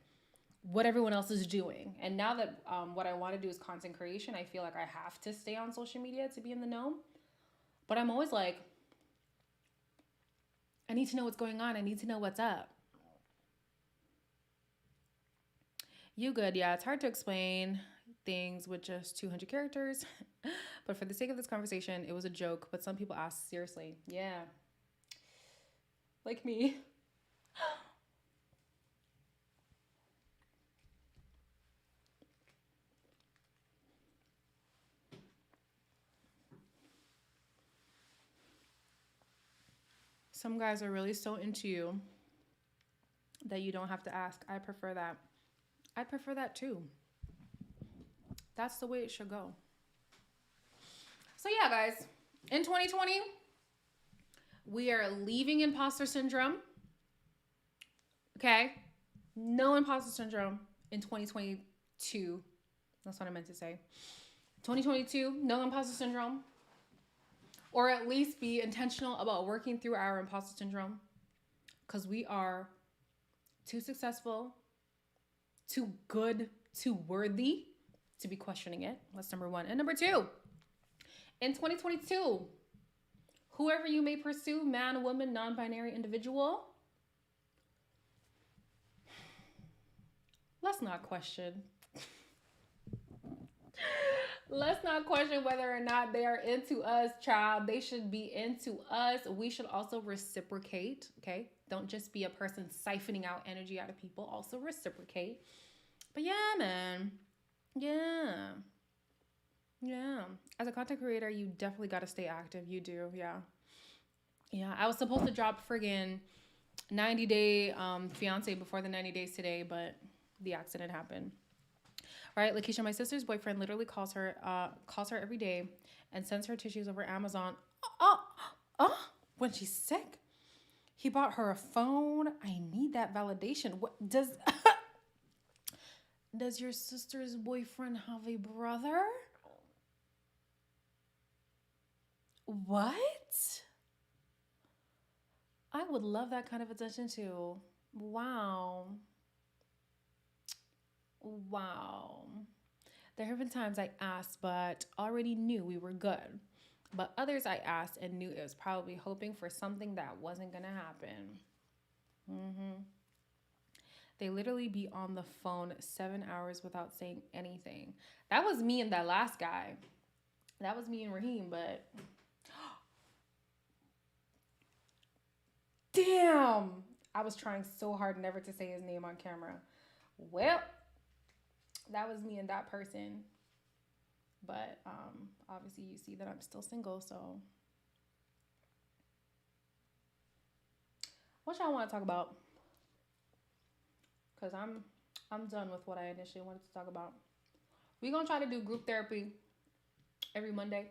what everyone else is doing. And now that what I want to do is content creation, I feel like I have to stay on social media to be in the know. But I'm always like, I need to know what's going on. I need to know what's up. You good? Yeah, it's hard to explain things with just 200 characters. But for the sake of this conversation, it was a joke. But some people ask seriously. Yeah. Like me. Some guys are really so into you that you don't have to ask. I prefer that. I prefer that too. That's the way it should go. So, yeah, guys, in 2020, we are leaving imposter syndrome. Okay? No imposter syndrome in 2022. That's what I meant to say. 2022, no imposter syndrome. Or at least be intentional about working through our imposter syndrome because we are too successful, too good, too worthy to be questioning it. That's number one. And number two, in 2022, whoever you may pursue, man, woman, non-binary individual, let's not question. Let's not question whether or not they are into us, child. They should be into us. We should also reciprocate, okay? Don't just be a person siphoning out energy out of people. Also reciprocate. But yeah, man. Yeah. Yeah. As a content creator, you definitely got to stay active. You do. Yeah. Yeah. I was supposed to drop friggin' 90 Day Fiance before the 90 days today, but the accident happened. Right, Lakeisha, my sister's boyfriend literally calls her every day and sends her tissues over Amazon. Oh, oh, when she's sick. He bought her a phone. I need that validation. What does does your sister's boyfriend have a brother? What? I would love that kind of attention too. Wow. Wow. There have been times I asked, but already knew we were good. But others I asked and knew it was probably hoping for something that wasn't going to happen. Hmm. They literally be on the phone 7 hours without saying anything. That was me and that last guy. That was me and Raheem, but damn. I was trying so hard never to say his name on camera. Well, that was me and that person. But obviously you see that I'm still single, so what y'all want to talk about? Cause I'm done with what I initially wanted to talk about. We gonna try to do group therapy every Monday.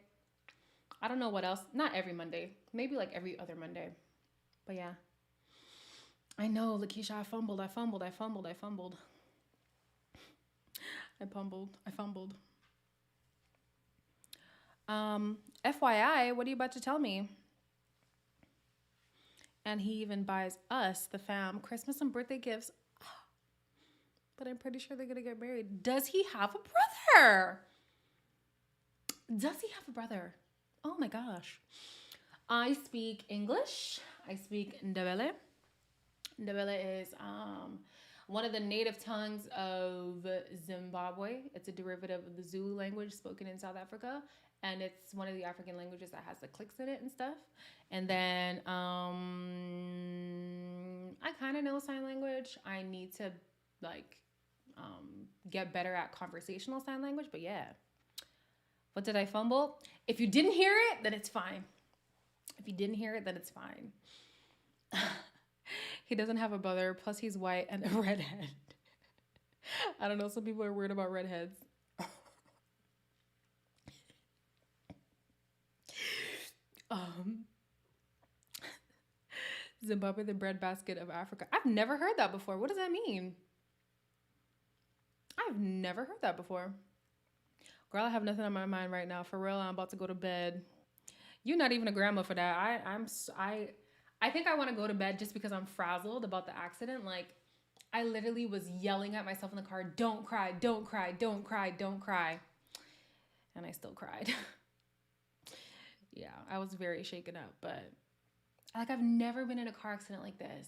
I don't know what else. Not every Monday. Maybe like every other Monday. But yeah. I know, Lakeisha, I fumbled. I fumbled. I fumbled. I fumbled. I fumbled. I fumbled. FYI, what are you about to tell me? And he even buys us, the fam, Christmas and birthday gifts. But I'm pretty sure they're gonna get married. Does he have a brother? Does he have a brother? Oh my gosh. I speak English. I speak Ndebele. Ndebele is one of the native tongues of Zimbabwe. It's a derivative of the Zulu language spoken in South Africa. And it's one of the African languages that has the clicks in it and stuff. And then I kind of know sign language. I need to like get better at conversational sign language. But yeah. What did I fumble? If you didn't hear it, then it's fine. If you didn't hear it, then it's fine. He doesn't have a brother. Plus, he's white and a redhead. I don't know. Some people are weird about redheads. um, Zimbabwe, the breadbasket of Africa. I've never heard that before. What does that mean? I've never heard that before. Girl, I have nothing on my mind right now. For real, I'm about to go to bed. You're not even a grandma for that. I think I want to go to bed just because I'm frazzled about the accident. Like, I literally was yelling at myself in the car, don't cry, don't cry, don't cry, don't cry. And I still cried. Yeah, I was very shaken up, but like I've never been in a car accident like this.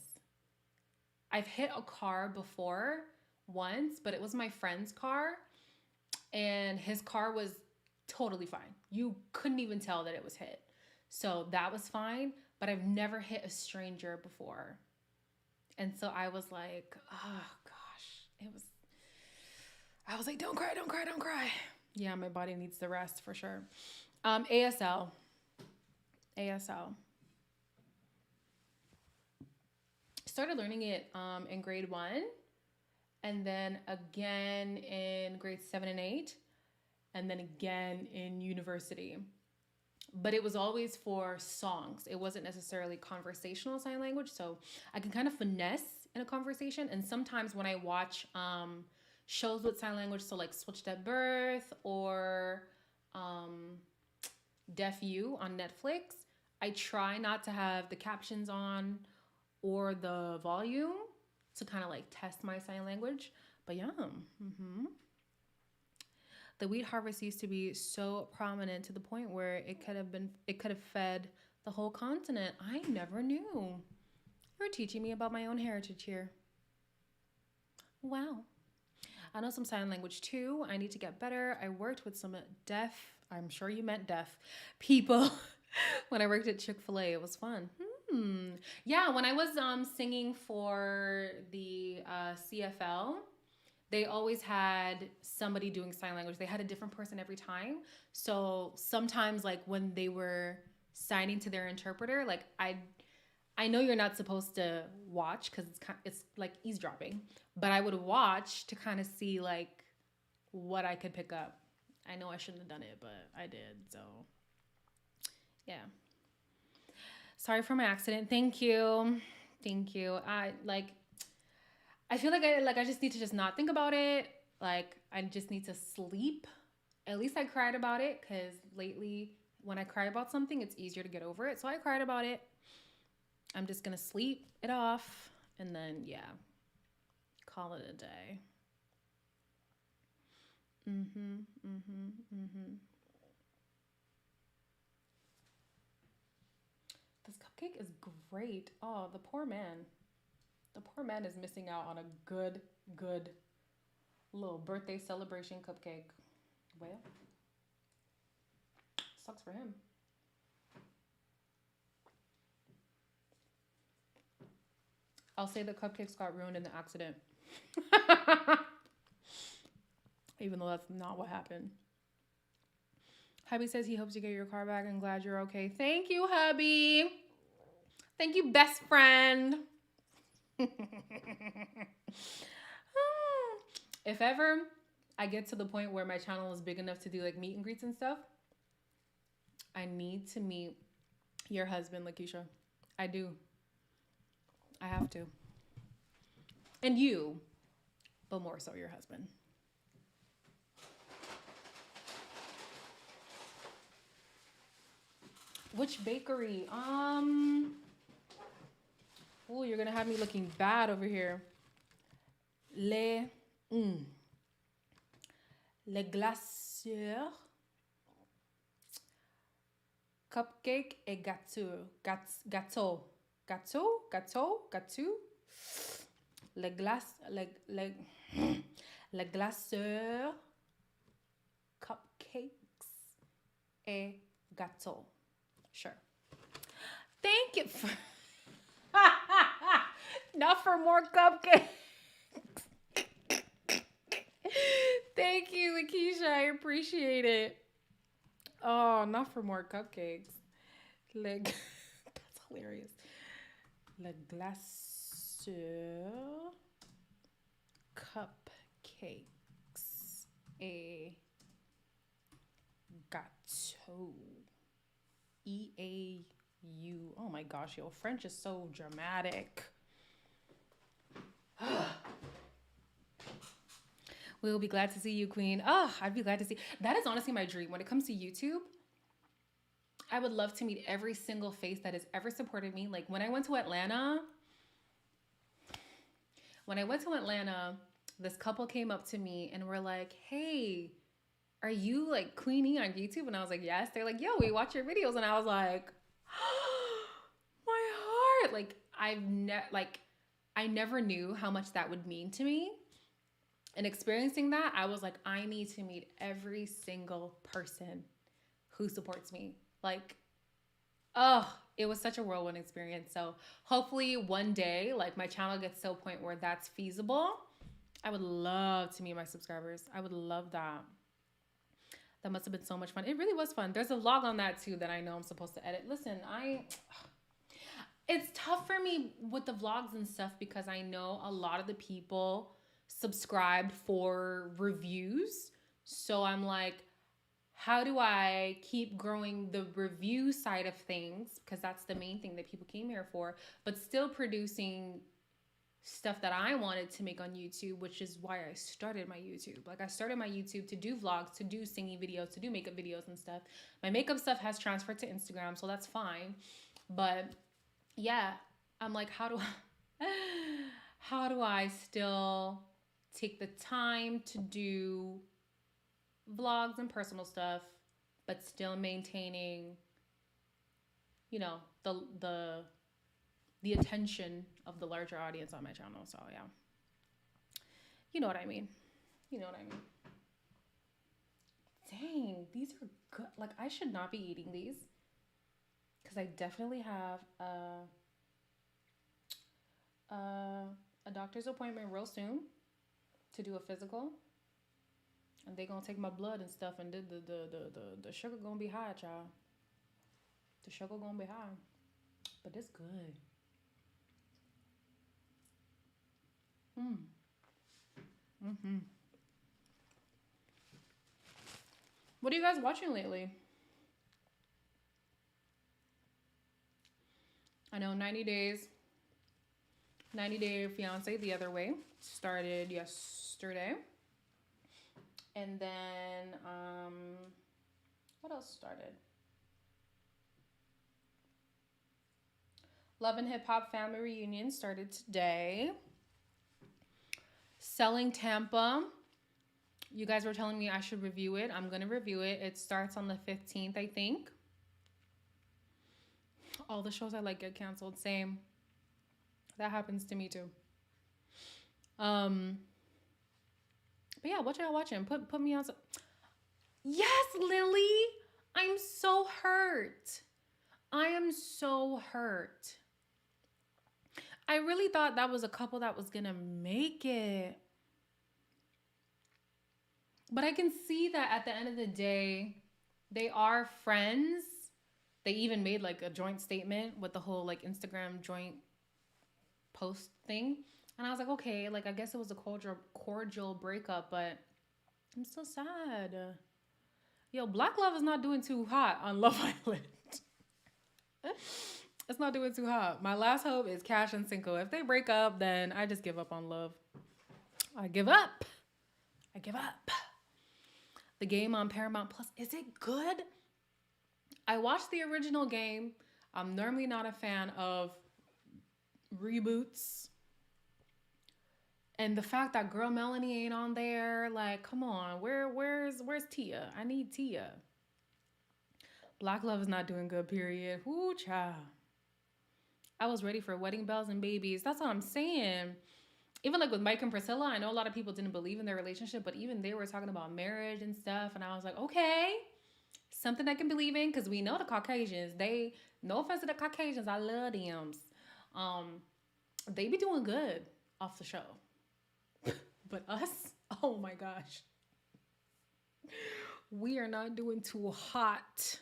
I've hit a car before once, but it was my friend's car and his car was totally fine. You couldn't even tell that it was hit. So that was fine, but I've never hit a stranger before. And so I was like, oh gosh, I was like, don't cry, don't cry, don't cry. Yeah, my body needs the rest for sure. ASL. Started learning it in grade 1 and then again in grade 7 and 8 and then again in university. But it was always for songs. It wasn't necessarily conversational sign language. So I can kind of finesse in a conversation. And sometimes when I watch shows with sign language, so like Switched at Birth or Deaf You on Netflix, I try not to have the captions on or the volume to kind of like test my sign language. But yeah. The wheat harvest used to be so prominent to the point where it could have fed the whole continent. I never knew. You're teaching me about my own heritage here. Wow. I know some sign language too. I need to get better. I worked with some deaf, I'm sure you meant deaf, people when I worked at Chick-fil-A. It was fun. Yeah, when I was singing for the CFL, they always had somebody doing sign language. They had a different person every time. So sometimes like when they were signing to their interpreter, like I know you're not supposed to watch because it's like eavesdropping, but I would watch to kind of see like what I could pick up. I know I shouldn't have done it, but I did. So, yeah. Sorry for my accident. Thank you. Thank you. I feel like I just need to just not think about it. Like I just need to sleep. At least I cried about it cuz lately when I cry about something, it's easier to get over it. So I cried about it. I'm just going to sleep it off and then yeah, call it a day. Mhm. Mhm. Mhm. This cupcake is great. Oh, the poor man. The poor man is missing out on a good little birthday celebration cupcake. Well, sucks for him. I'll say the cupcakes got ruined in the accident. Even though that's not what hubby says he hopes you get your car back and glad you're okay. Thank you, hubby. Thank you, best friend. If ever I get to the point where my channel is big enough to do like meet and greets and stuff, I need to meet your husband, Lakeisha. I do. I have to. And you, but more so your husband. Which bakery? Oh, you're gonna have me looking bad over here. Les, mm, les glaceurs, cupcake et gâteau, gâteau. Les glaces, les glaceurs, cupcakes et gâteau. Sure. Thank you. Not for more cupcakes. Thank you, Lakeisha. I appreciate it. Oh, not for more cupcakes. That's hilarious. Le glaceur cupcakes et gâteau. EAU. Oh my gosh, yo, French is so dramatic. We will be glad to see you, Queen. Oh, I'd be glad to see. That is honestly my dream. When it comes to YouTube, I would love to meet every single face that has ever supported me. Like when I went to Atlanta, this couple came up to me and were like, "Hey, are you like Queenie on YouTube?" And I was like, "Yes." They're like, "Yo, we watch your videos." And I was like, my heart. Like I never knew how much that would mean to me. And experiencing that, I was like, I need to meet every single person who supports me. Like, oh, it was such a whirlwind experience. So hopefully one day, like my channel gets to a point where that's feasible. I would love to meet my subscribers. I would love that. That must have been so much fun. It really was fun. There's a vlog on that too that I know I'm supposed to edit. Listen, it's tough for me with the vlogs and stuff because I know a lot of the people subscribed for reviews. So I'm like, how do I keep growing the review side of things? Because that's the main thing that people came here for, but still producing stuff that I wanted to make on YouTube, which is why I started my YouTube. Like I started my YouTube to do vlogs, to do singing videos, to do makeup videos and stuff. My makeup stuff has transferred to Instagram, so that's fine. But yeah, I'm like, how do I still take the time to do vlogs and personal stuff, but still maintaining, you know, the attention of the larger audience on my channel. So yeah, you know what I mean. You know what I mean. Dang, these are good. Like I should not be eating these because I definitely have a doctor's appointment real soon to do a physical, and they gonna take my blood and stuff, and the sugar gonna be high, child. The sugar gonna be high, but it's good. Mm. Mm-hmm. What are you guys watching lately? I know 90 Day Fiance the other way started yesterday. And then what else started? Love and Hip Hop Family Reunion started today. Selling Tampa. You guys were telling me I should review it. I'm going to review it. It starts on the 15th, I think. All the shows I like get canceled. Same. That happens to me too. But yeah, what y'all watching? Put me on some. Yes, Lily. I'm so hurt. I am so hurt. I really thought that was a couple that was gonna make it. But I can see that at the end of the day, they are friends. They even made like a joint statement with the whole like Instagram joint post thing. And I was like, okay, like I guess it was a cordial breakup, but I'm still sad. Yo, Black Love is not doing too hot on Love Island. It's not doing too hot. My last hope is Cash and Cinco. If they break up, then I just give up on love. I give up. The Game on Paramount Plus. Is it good? I watched the original Game. I'm normally not a fan of reboots. And the fact that girl Melanie ain't on there, like, come on, where's Tia? I need Tia. Black Love is not doing good, period. Whoo, child. I was ready for wedding bells and babies. That's what I'm saying. Even like with Mike and Priscilla, I know a lot of people didn't believe in their relationship, but even they were talking about marriage and stuff. And I was like, okay, something I can believe in, because we know the Caucasians. No offense to the Caucasians, I love them. They be doing good off the show. But us, oh my gosh. We are not doing too hot.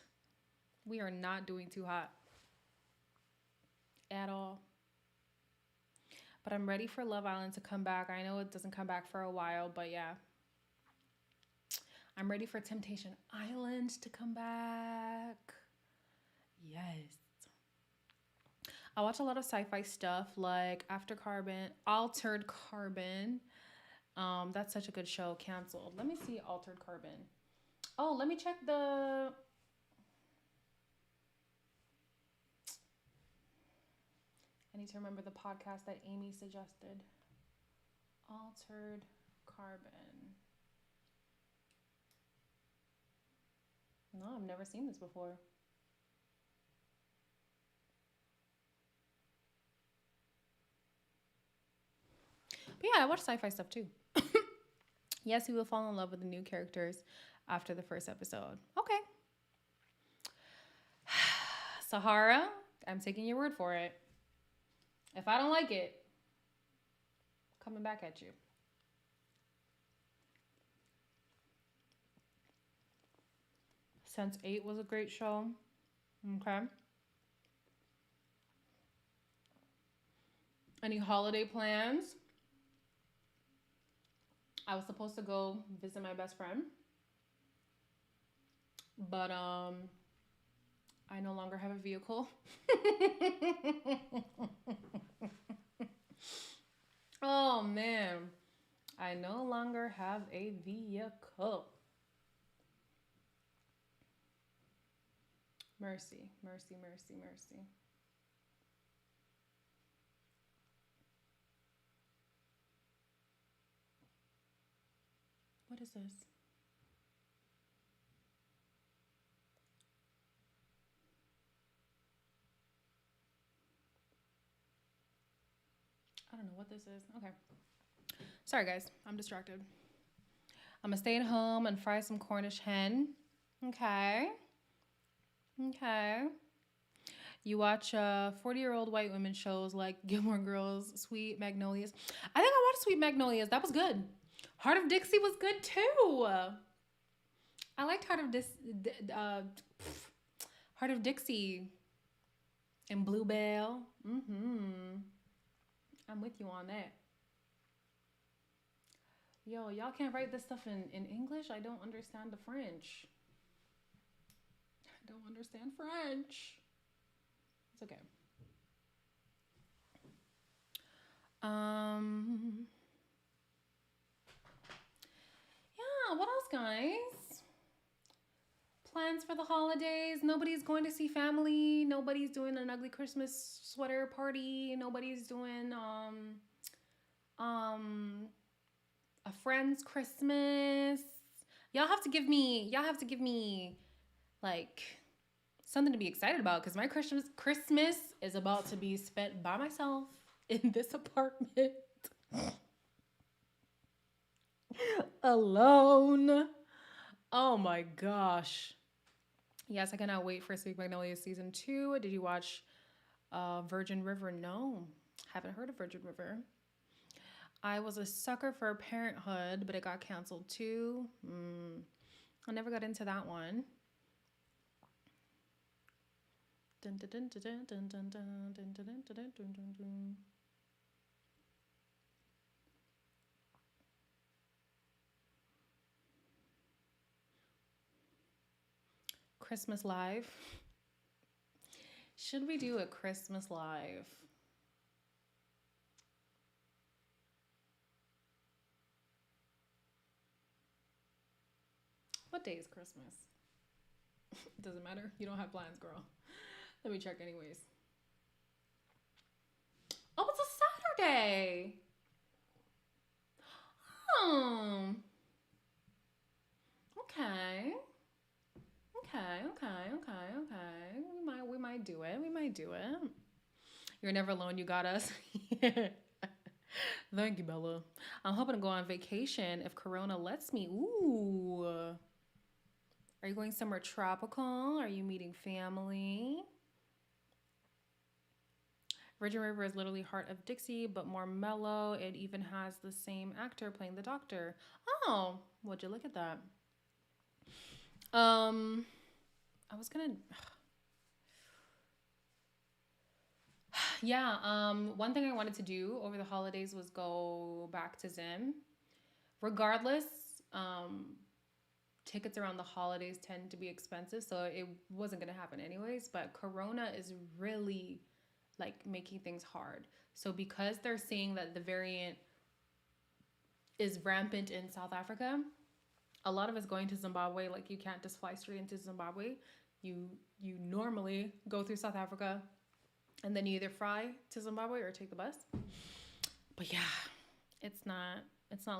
We are not doing too hot at all. But I'm ready for Love Island to come back. I know it doesn't come back for a while, but yeah. I'm ready for Temptation Island to come back. Yes. I watch a lot of sci-fi stuff like Altered Carbon. That's such a good show. Canceled. Let me see Altered Carbon. Oh, let me check the... I need to remember the podcast that Amy suggested. Altered Carbon. No, I've never seen this before. But yeah, I watch sci-fi stuff too. Yes, we will fall in love with the new characters after the first episode. Okay. Sahara, I'm taking your word for it. If I don't like it, coming back at you. Sense8 was a great show. Okay. Any holiday plans? I was supposed to go visit my best friend, but I no longer have a vehicle. Oh man, I no longer have a vehicle. Mercy, mercy, mercy, mercy. What is this? I don't know what this is. Okay. Sorry, guys. I'm distracted. I'm going to stay at home and fry some Cornish hen. Okay. Okay. You watch 40-year-old white women shows like Gilmore Girls, Sweet Magnolias. I think I watched Sweet Magnolias. That was good. Heart of Dixie was good too. I liked Heart of Dixie and Bluebell. I'm with you on that. Yo, y'all can't write this stuff in English? I don't understand the French. I don't understand French. It's okay. Um, yeah, what else, guys? Plans for the holidays. Nobody's going to see family. Nobody's doing an ugly Christmas sweater party. Nobody's doing um a friend's Christmas. Y'all have to give me like something to be excited about because my Christmas is about to be spent by myself in this apartment alone. Oh my gosh. Yes, I cannot wait for Sweet Magnolia season 2. Did you watch Virgin River? No, haven't heard of Virgin River. I was a sucker for Parenthood, but it got canceled too. I never got into that one. Dun, dun, dun, dun, dun, dun, dun, dun, dun, dun, dun, dun, dun, dun. Christmas live. Should we do a Christmas live? What day is Christmas? It doesn't matter. You don't have plans, girl. Let me check anyways. Oh, it's a Saturday. Oh. Okay. Okay. We might do it. We might do it. You're never alone. You got us. Thank you, Bella. I'm hoping to go on vacation if Corona lets me. Ooh. Are you going somewhere tropical? Are you meeting family? Virgin River is literally Heart of Dixie, but more mellow. It even has the same actor playing the doctor. Oh, would you look at that? I was gonna. Yeah. One thing I wanted to do over the holidays was go back to Zim. Regardless, tickets around the holidays tend to be expensive, so it wasn't gonna happen anyways. But Corona is really like making things hard. So because they're seeing that the variant is rampant in South Africa, a lot of us going to Zimbabwe. Like you can't just fly straight into Zimbabwe. You normally go through South Africa, and then you either fly to Zimbabwe or take the bus. But yeah, it's not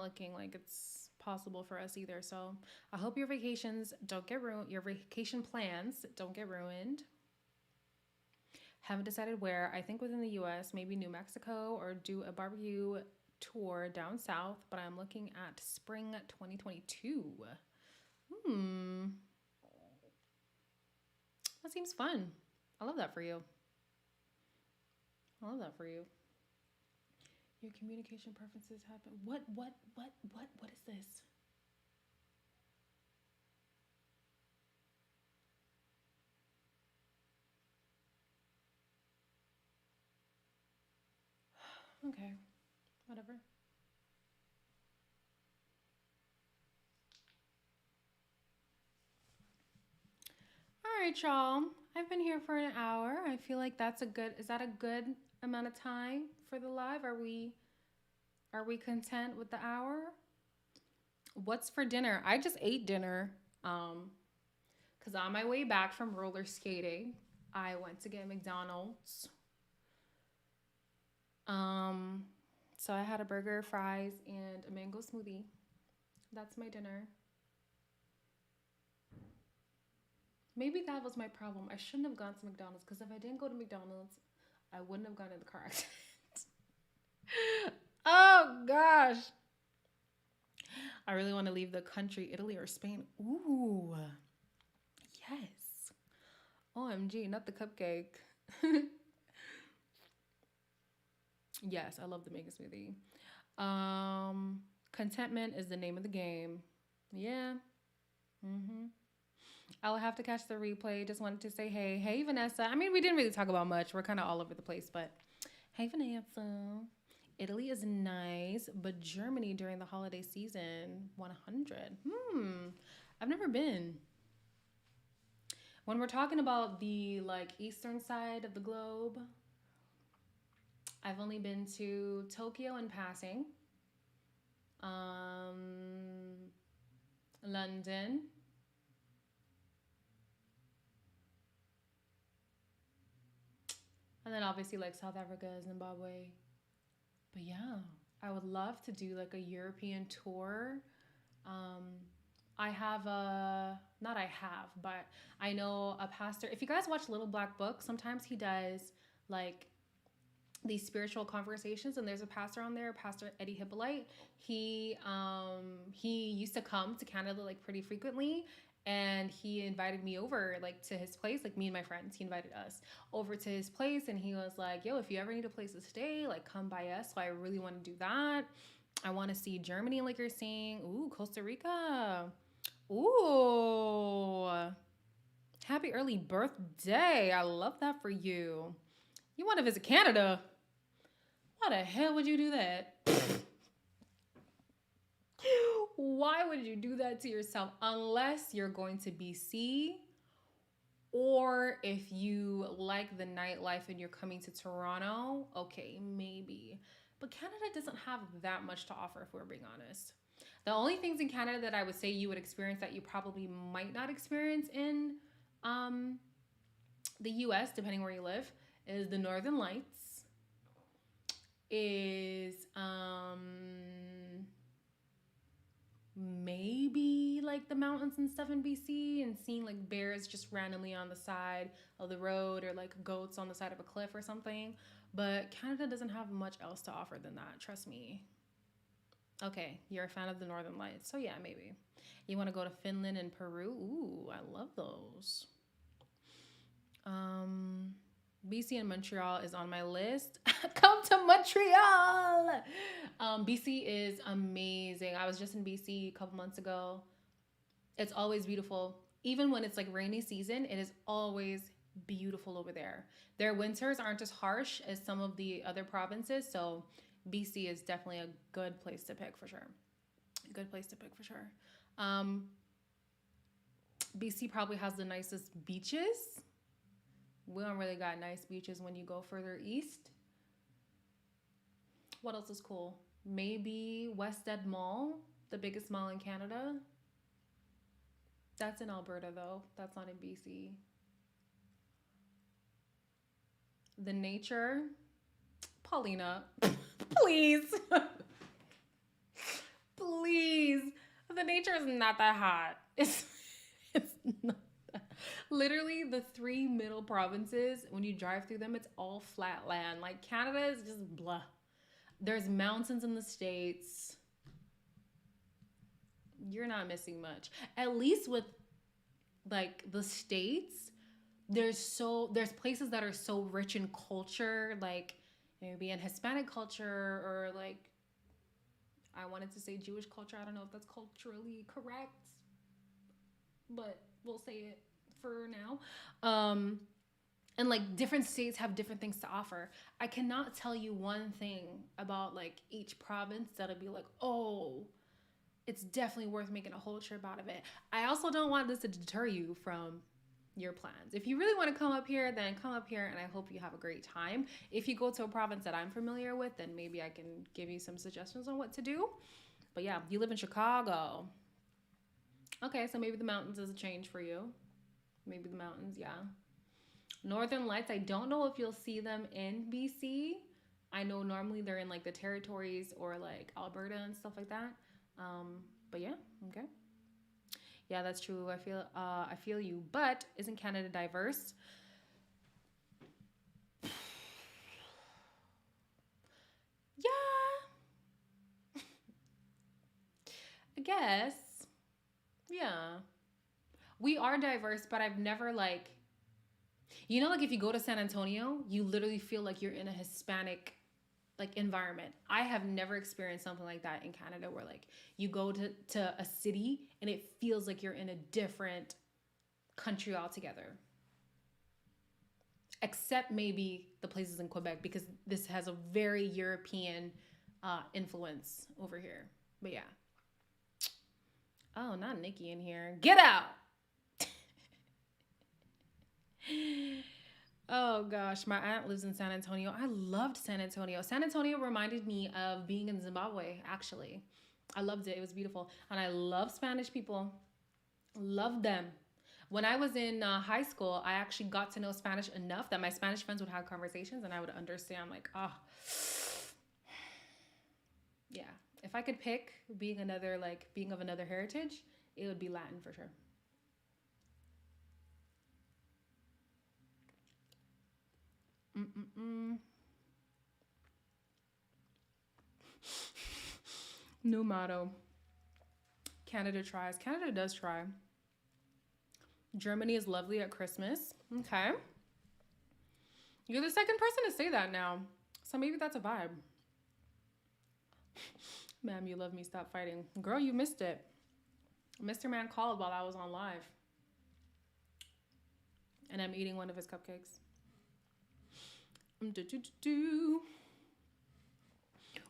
looking like it's possible for us either. So I hope your vacations don't get ruined. Your vacation plans don't get ruined. Haven't decided where. I think within the U.S., maybe New Mexico, or do a barbecue tour down south. But I'm looking at spring 2022. That seems fun. I love that for you. I love that for you. Your communication preferences happen. What is this? Okay, whatever. All right, y'all. I've been here for an hour. I feel like is that a good amount of time for the live? Are we content with the hour? What's for dinner? I just ate dinner. Cuz on my way back from roller skating, I went to get McDonald's. Um so I had a burger, fries, and a mango smoothie. That's my dinner. Maybe that was my problem. I shouldn't have gone to McDonald's because if I didn't go to McDonald's, I wouldn't have gotten in the car accident. Oh gosh. I really want to leave the country, Italy or Spain. Ooh, yes. OMG, not the cupcake. Yes, I love the mega smoothie. Contentment is the name of the game. Yeah. Mm-hmm. I'll have to catch the replay. Just wanted to say hey. Hey, Vanessa. I mean, we didn't really talk about much. We're kind of all over the place, but hey, Vanessa. Italy is nice, but Germany during the holiday season, 100. I've never been. When we're talking about the like eastern side of the globe, I've only been to Tokyo in passing, um, London, and then obviously like South Africa, Zimbabwe. But yeah, I would love to do like a European tour. Um, I have a not I have, but I know a pastor. If you guys watch Little Black Book, sometimes he does like these spiritual conversations, and there's a pastor on there, Pastor Eddie Hippolyte. He used to come to Canada like pretty frequently, and he invited me over like to his place, like me and my friends. He invited us over to his place, and he was like, yo, if you ever need a place to stay, like come by us. So I really want to do that. I want to see Germany, like you're saying. Ooh, Costa Rica. Ooh, happy early birthday. I love that for you. You want to visit Canada? Why the hell would you do that? Why would you do that to yourself? Unless you're going to BC, or if you like the nightlife and you're coming to Toronto, okay, maybe. But Canada doesn't have that much to offer, if we're being honest. The only things in Canada that I would say you would experience that you probably might not experience in um, the US, depending where you live, is the Northern Lights, is maybe like the mountains and stuff in BC, and seeing like bears just randomly on the side of the road, or like goats on the side of a cliff or something. But Canada doesn't have much else to offer than that, trust me. Okay, you're a fan of the Northern Lights. So yeah, maybe. You want to go to Finland and Peru? Ooh, I love those. Um BC and Montreal is on my list. Come to Montreal. BC is amazing. I was just in BC a couple months ago. It's always beautiful. Even when it's like rainy season, it is always beautiful over there. Their winters aren't as harsh as some of the other provinces, so BC is definitely a good place to pick for sure. A good place to pick for sure. Um, BC probably has the nicest beaches. We don't really got nice beaches when you go further east. What else is cool? Maybe West End Mall, the biggest mall in Canada. That's in Alberta though. That's not in BC. The nature, Paulina, please, please. The nature is not that hot. It's not that. Literally, the three middle provinces, when you drive through them, it's all flat land. Like Canada is just blah. There's mountains in the States. You're not missing much. At least with like the States, there's places that are so rich in culture, like maybe in Hispanic culture, or like I wanted to say Jewish culture. I don't know if that's culturally correct, but we'll say it for now. And like different states have different things to offer. I cannot tell you one thing about like each province that'll be like, oh, it's definitely worth making a whole trip out of it. I also don't want this to deter you from your plans. If you really want to come up here, then come up here, and I hope you have a great time. If you go to a province that I'm familiar with, then maybe I can give you some suggestions on what to do. But yeah, you live in Chicago. Okay, so maybe the mountains is a change for you. Maybe the mountains, yeah. Northern Lights, I don't know if you'll see them in BC. I know normally they're in like the territories or like Alberta and stuff like that. But yeah, okay. Yeah, that's true. I feel you. But isn't Canada diverse? Yeah, I guess. Yeah. We are diverse, but I've never like like if you go to San Antonio, you literally feel like you're in a Hispanic like environment. I have never experienced something like that in Canada, where like you go to a city and it feels like you're in a different country altogether. Except maybe the places in Quebec, because this has a very European influence over here. But yeah. Oh, not Nikki in here. Get out. Oh gosh, my aunt lives in San Antonio. I loved San Antonio. San Antonio reminded me of being in Zimbabwe, actually. I loved it. It was beautiful. And I love Spanish people. Love them. When I was in high school, I actually got to know Spanish enough that my Spanish friends would have conversations and I would understand, like, ah, yeah. If I could pick being of another heritage, it would be Latin for sure. Mm-mm-mm. New motto. Canada tries. Canada does try. Germany is lovely at Christmas. Okay. You're the second person to say that now. So maybe that's a vibe. Ma'am, you love me. Stop fighting. Girl, you missed it. Mr. Man called while I was on live. And I'm eating one of his cupcakes.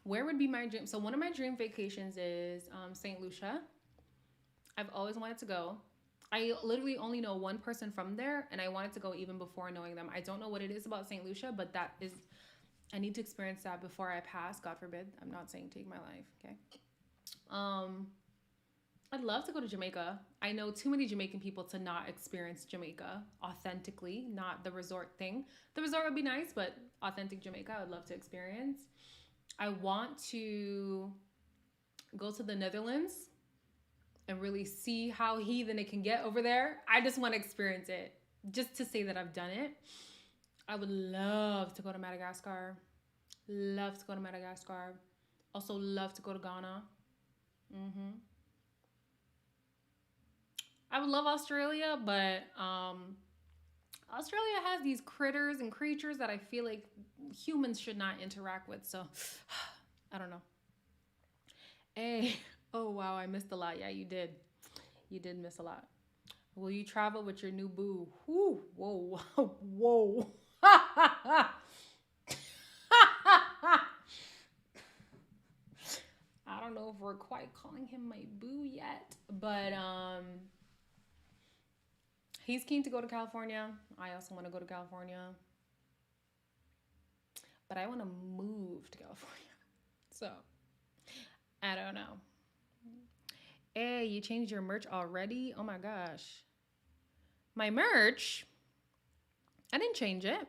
Where would be my dream? So one of my dream vacations is St. Lucia. I've always wanted to go. I literally only know one person from there, and I wanted to go even before knowing them. I don't know what it is about St. Lucia, but that is, I need to experience that before I pass. God forbid. I'm not saying take my life. Okay. Um, I'd love to go to Jamaica. I know too many Jamaican people to not experience Jamaica authentically, not the resort thing. The resort would be nice, but authentic Jamaica, I would love to experience. I want to go to the Netherlands and really see how heathen it can get over there. I just want to experience it just to say that I've done it. I would love to go to Madagascar. Love to go to Madagascar. Also love to go to Ghana. Mm-hmm. I would love Australia, but Australia has these critters and creatures that I feel like humans should not interact with. So I don't know. Hey, oh wow, I missed a lot. Yeah, you did. You did miss a lot. Will you travel with your new boo? Whoo, whoa, whoa. I don't know if we're quite calling him my boo yet, but he's keen to go to California. I also want to go to California, but I want to move to California. So I don't know. Hey, you changed your merch already? Oh my gosh. My merch? I didn't change it.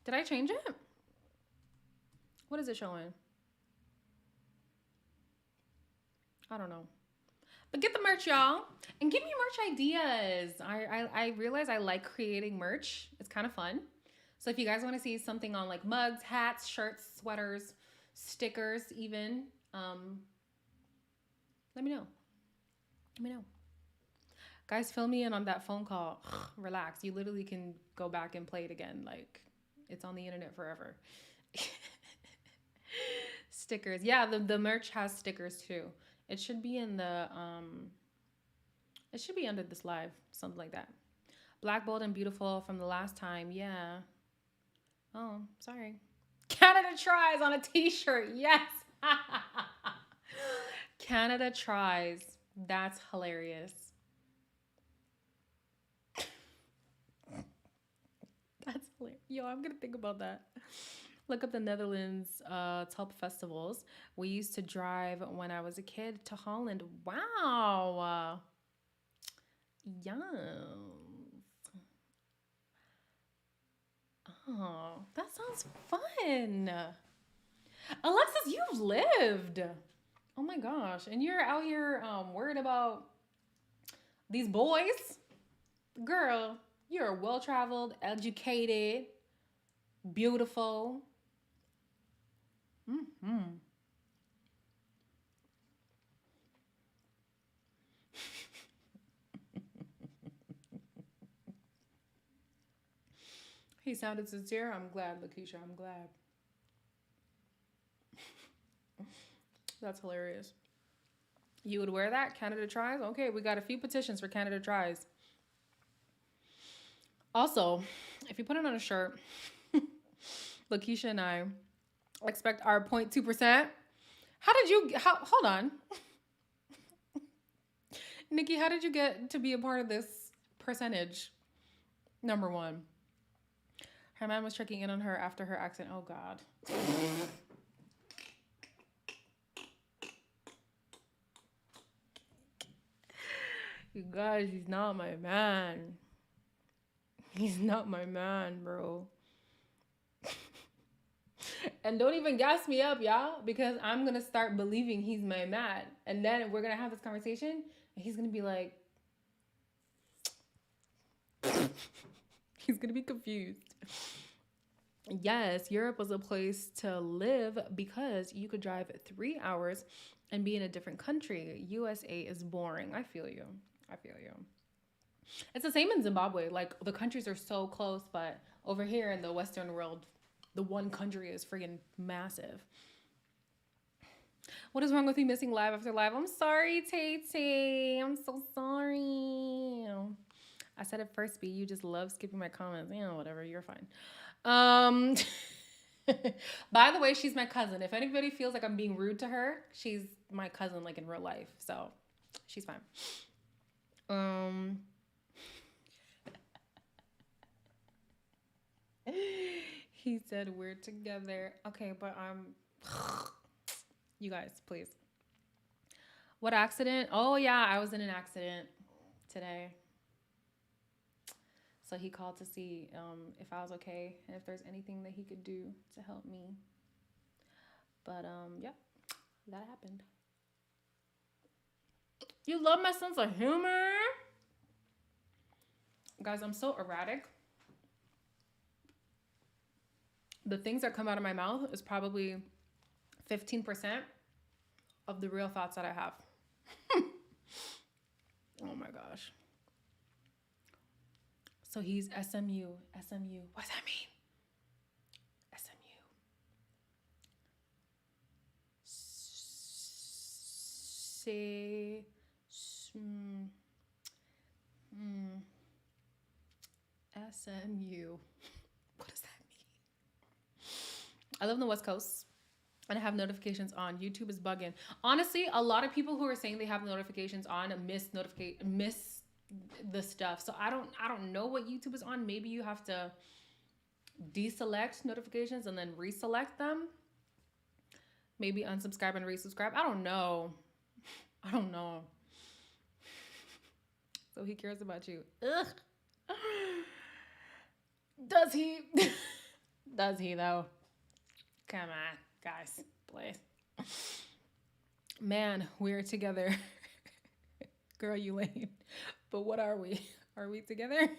Did I change it? What is it showing? I don't know. But get the merch, y'all. And give me merch ideas. I realize I like creating merch. It's kind of fun. So if you guys want to see something on like mugs, hats, shirts, sweaters, stickers, even, let me know. Let me know. Guys, fill me in on that phone call. Relax. You literally can go back and play it again. Like, it's on the internet forever. Stickers. Yeah, the merch has stickers too. It should be in the it should be under this live, something like that. Black, bold, and beautiful from the last time. Yeah. Oh, sorry. Canada tries on a t-shirt. Yes. Canada tries. That's hilarious. That's hilarious. Yo, I'm gonna think about that. Look up the Netherlands tulp festivals. We used to drive when I was a kid to Holland. Wow. Yes. Oh, that sounds fun. Alexis, you've lived. Oh my gosh. And you're out here worried about these boys? Girl, you're well traveled, educated, beautiful. Mm-hmm. He sounded sincere. I'm glad, Lakeisha. I'm glad. That's hilarious. You would wear that? Canada tries? Okay, we got a few petitions for Canada tries. Also, if you put it on a shirt, Lakeisha and I expect our 0.2%. Hold on. Nikki, how did you get to be a part of this percentage? Number one, her man was checking in on her after her accident. Oh, God. You guys, he's not my man. He's not my man, bro. And don't even gas me up, y'all, because I'm going to start believing he's my man. And then we're going to have this conversation, and he's going to be like, he's going to be confused. Yes, Europe was a place to live because you could drive 3 hours and be in a different country. USA is boring. I feel you. I feel you. It's the same in Zimbabwe. Like, the countries are so close, but over here in the Western world, the one country is friggin' massive. What is wrong with me missing live after live? I'm sorry, Tay. I'm so sorry. I said it first, B. You just love skipping my comments. Yeah, whatever. You're fine. By the way, she's my cousin. If anybody feels like I'm being rude to her, she's my cousin, like in real life. So she's fine. He said we're together. Okay, but you guys, please. What accident? Oh yeah, I was in an accident today. So he called to see if I was okay and if there's anything that he could do to help me. But yeah, that happened. You love my sense of humor? Guys, I'm so erratic. The things that come out of my mouth is probably 15% of the real thoughts that I have. Oh my gosh. So he's SMU. SMU. What does that mean? SMU. Say. SMU. What does that mean? I live on the West Coast and I have notifications on. YouTube is bugging. Honestly, a lot of people who are saying they have notifications on miss the stuff. So I don't know what YouTube is on. Maybe you have to deselect notifications and then reselect them. Maybe unsubscribe and resubscribe. I don't know. So he cares about you. Ugh. Does he? Does he though? Come on, guys, please. Man, we're together. Girl, you ain't. But what are we? Are we together?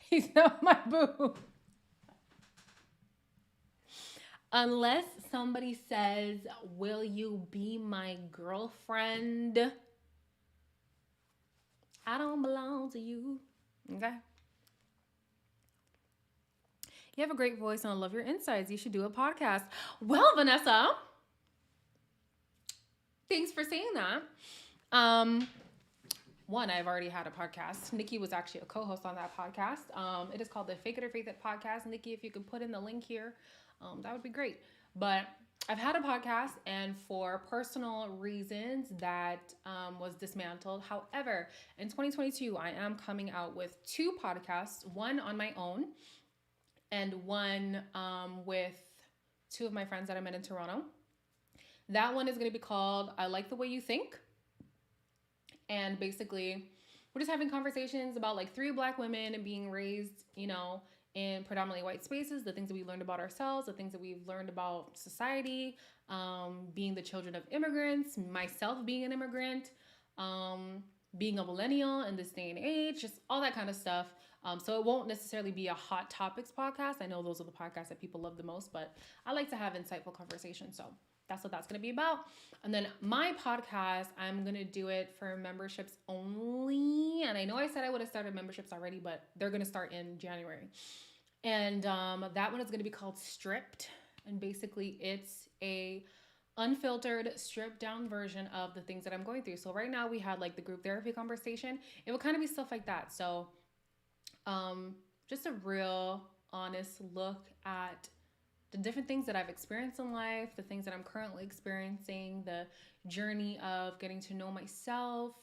He's not my boo. Unless somebody says, will you be my girlfriend? I don't belong to you. Okay? You have a great voice and I love your insights. You should do a podcast. Well, Vanessa, thanks for saying that. One, I've already had a podcast. Nikki was actually a co-host on that podcast. It is called the Fake It or Faith It podcast. Nikki, if you could put in the link here, that would be great. But I've had a podcast, and for personal reasons, that was dismantled. However, in 2022, I am coming out with 2 podcasts, one on my own and one with 2 of my friends that I met in Toronto. That one is going to be called I Like the Way You Think. And basically, we're just having conversations about like 3 Black women and being raised, in predominantly white spaces, the things that we learned about ourselves, the things that we've learned about society, being the children of immigrants, myself being an immigrant, being a millennial in this day and age, just all that kind of stuff. So it won't necessarily be a hot topics podcast. I know those are the podcasts that people love the most, but I like to have insightful conversations. So that's what that's going to be about. And then my podcast, I'm going to do it for memberships only. And I know I said I would have started memberships already, but they're going to start in January. And that one is going to be called Stripped. And basically it's a unfiltered, stripped down version of the things that I'm going through. So right now we had like the group therapy conversation. It would kind of be stuff like that. So just a real honest look at the different things that I've experienced in life, the things that I'm currently experiencing, the journey of getting to know myself,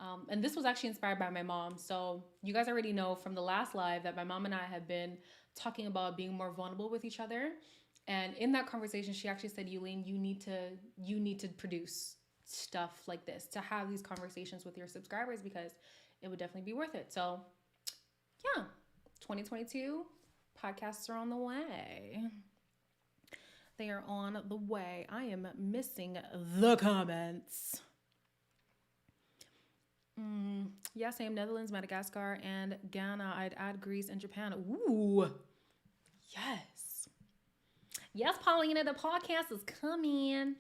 And this was actually inspired by my mom. So you guys already know from the last live that my mom and I have been talking about being more vulnerable with each other. And in that conversation, she actually said, Yulene, you need to produce stuff like this to have these conversations with your subscribers because it would definitely be worth it. So yeah, 2022 podcasts are on the way. They are on the way. I am missing the comments. Yeah, same. Netherlands, Madagascar, and Ghana. I'd add Greece and Japan. Ooh, yes. Yes, Paulina, the podcast is coming.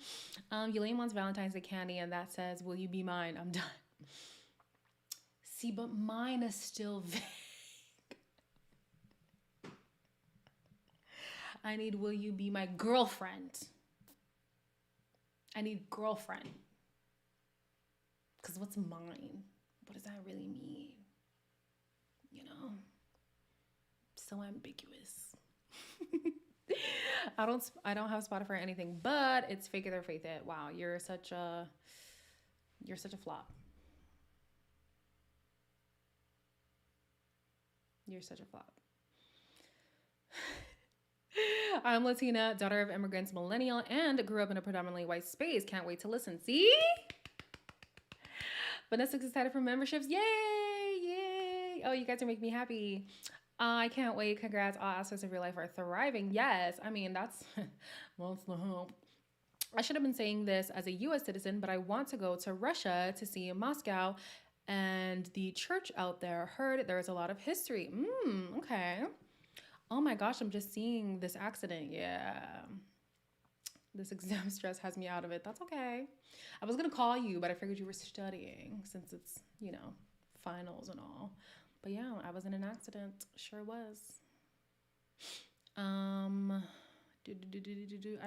Elaine wants Valentine's Day candy, and that says, will you be mine? I'm done. See, but mine is still vague. I need, will you be my girlfriend? I need girlfriend. Because what's mine? What does that really mean? You know? So ambiguous. I don't have Spotify or anything, but it's fake it or faith it. Wow, you're such a flop. You're such a flop. I'm Latina, daughter of immigrants, millennial, and grew up in a predominantly white space. Can't wait to listen. See? Vanessa's excited for memberships. Yay! Yay! Oh, you guys are making me happy. I can't wait. Congrats. All aspects of your life are thriving. Yes. I mean, that's the hope. I should have been saying this as a U.S. citizen, but I want to go to Russia to see Moscow and the church out there. Heard there's a lot of history. Okay. Oh my gosh, I'm just seeing this accident. Yeah. This exam stress has me out of it. That's okay. I was going to call you, but I figured you were studying since it's, finals and all. But yeah, I was in an accident. Sure was. I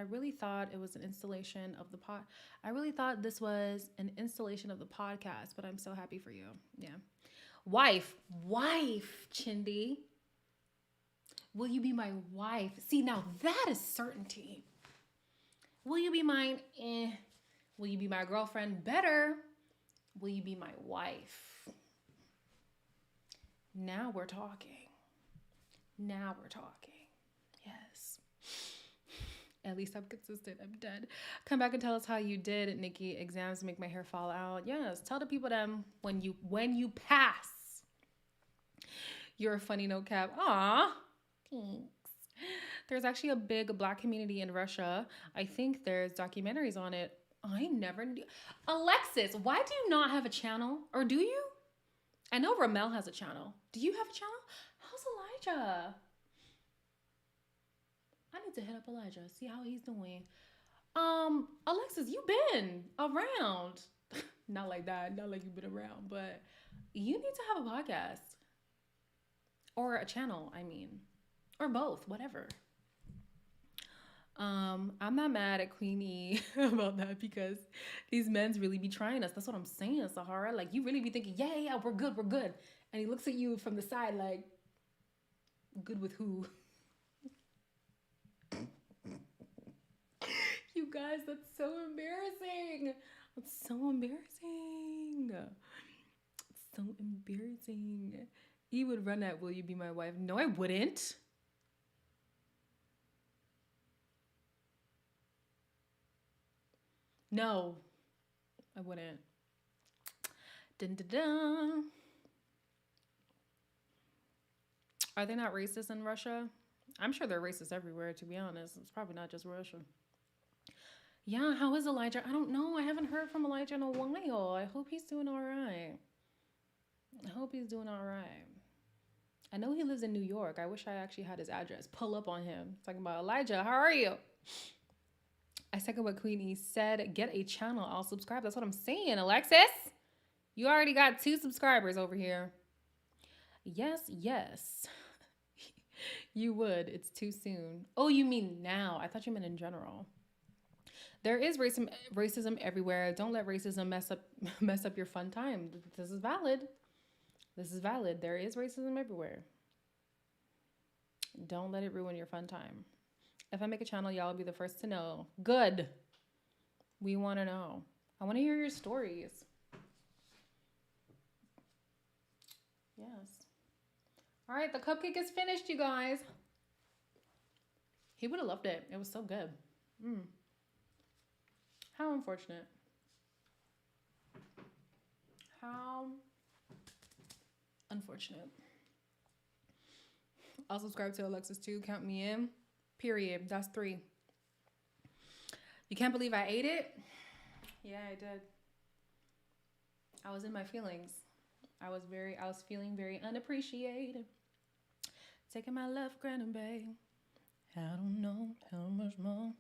really thought it was an installation of the pod. I really thought this was an installation of the podcast, but I'm so happy for you. Yeah. Wife, Chindi. Will you be my wife? See, now that is certainty. Will you be mine? Will you be my girlfriend? Better. Will you be my wife? Now we're talking. Yes. At least I'm consistent. I'm dead. Come back and tell us how you did, Nikki. Exams make my hair fall out. Yes. Tell the people them when you pass. You're a funny no cap. Aw. Thanks. There's actually a big Black community in Russia. I think there's documentaries on it. I never knew. Alexis, why do you not have a channel? Or do you? I know Ramel has a channel. Do you have a channel? How's Elijah? I need to hit up Elijah, see how he's doing. Alexis, you've been around. Not like that, not like you've been around, but you need to have a podcast. Or a channel, I mean. Or both, whatever. I'm not mad at Queenie about that because these men's really be trying us. That's what I'm saying, Sahara. Like, you really be thinking, yeah, we're good. And he looks at you from the side like, good with who? You guys, that's so embarrassing. It's so embarrassing. He would run at, will you be my wife? No, I wouldn't. No, I wouldn't. Dun, dun, dun. Are they not racist in Russia? I'm sure they're racist everywhere, to be honest. It's probably not just Russia. Yeah, how is Elijah? I don't know. I haven't heard from Elijah in a while. I hope he's doing all right. I know he lives in New York. I wish I actually had his address. Pull up on him. Talking about, Elijah, how are you? I second what Queenie said. Get a channel. I'll subscribe. That's what I'm saying, Alexis. You already got 2 subscribers over here. Yes. You would. It's too soon. Oh, you mean now. I thought you meant in general. There is racism everywhere. Don't let racism mess up your fun time. This is valid. There is racism everywhere. Don't let it ruin your fun time. If I make a channel, y'all will be the first to know. Good. We want to know. I want to hear your stories. Yes. All right, the cupcake is finished, you guys. He would have loved it. It was so good. Mm. How unfortunate. How unfortunate. I'll subscribe to Alexis too. Count me in. Period. That's 3. You can't believe I ate it? Yeah, I did. I was in my feelings. I was feeling very unappreciated. Taking my love for granted, babe. I don't know how much more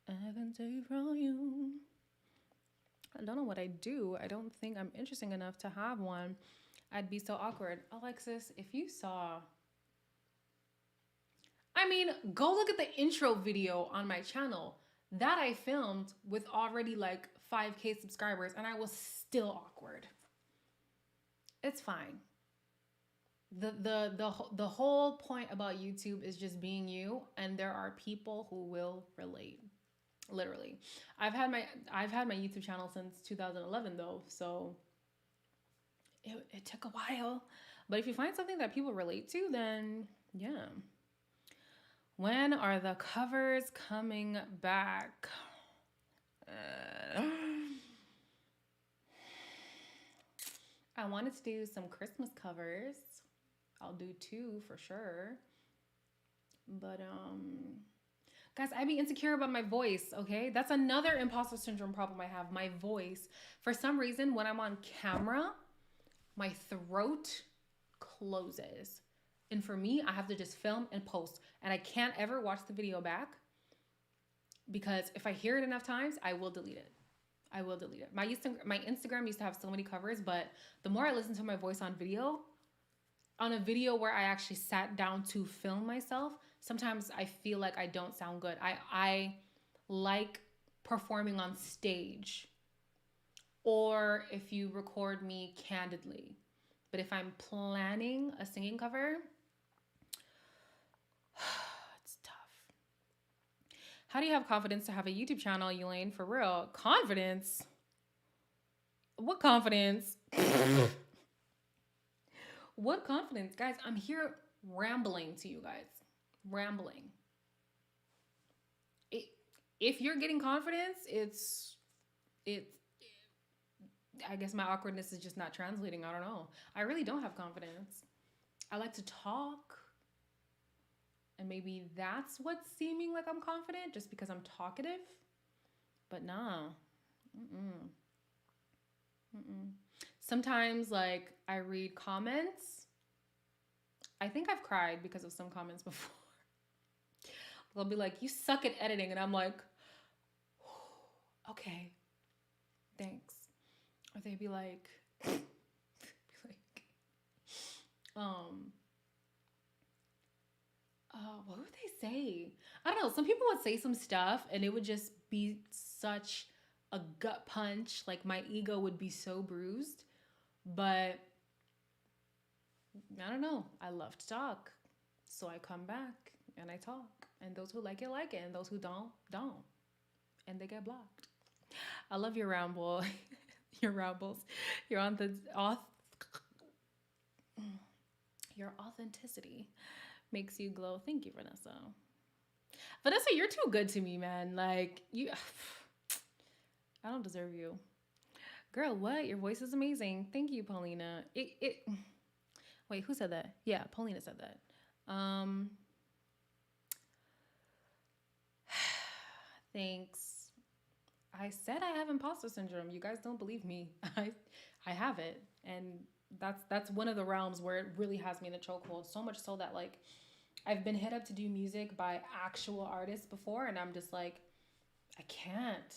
I can take from you. I don't know what I do. I don't think I'm interesting enough to have one. I'd be so awkward. Alexis, if you saw... I mean, go look at the intro video on my channel. That I filmed with already like 5K subscribers, and I was still awkward. It's fine. The whole point about YouTube is just being you, and there are people who will relate. Literally. I've had my YouTube channel since 2011 though, so it took a while. But if you find something that people relate to, then yeah. When are the covers coming back? I wanted to do some Christmas covers. I'll do 2 for sure. But guys, I be insecure about my voice, okay? That's another imposter syndrome problem I have, my voice. For some reason, when I'm on camera, my throat closes. And for me, I have to just film and post. And I can't ever watch the video back because if I hear it enough times, I will delete it. I will delete it. My Instagram used to have so many covers, but the more I listen to my voice on a video where I actually sat down to film myself, sometimes I feel like I don't sound good. I like performing on stage or if you record me candidly. But if I'm planning a singing cover, it's tough. How do you have confidence to have a YouTube channel, Elaine? For real? Confidence? What confidence? What confidence? Guys, I'm here rambling to you guys. Rambling. If you're getting confidence, it's I guess my awkwardness is just not translating. I don't know. I really don't have confidence. I like to talk. And maybe that's what's seeming like I'm confident just because I'm talkative. But nah. Sometimes like I read comments. I think I've cried because of some comments before. They'll be like, you suck at editing. And I'm like, okay, thanks. Or they'd be like, what would they say? I don't know. Some people would say some stuff and it would just be such a gut punch. Like my ego would be so bruised. But I don't know. I love to talk. So I come back and I talk. And those who like it. And those who don't. And they get blocked. I love your ramble. Your rambles. Your authenticity makes you glow. Thank you, Vanessa. Vanessa, you're too good to me, man. Like, I don't deserve you. Girl, what? Your voice is amazing. Thank you, Paulina. Wait, who said that? Yeah, Paulina said that. Thanks. I said I have imposter syndrome. You guys don't believe me. I have it. And that's one of the realms where it really has me in a chokehold. So much so that like I've been hit up to do music by actual artists before and I'm just like, I can't.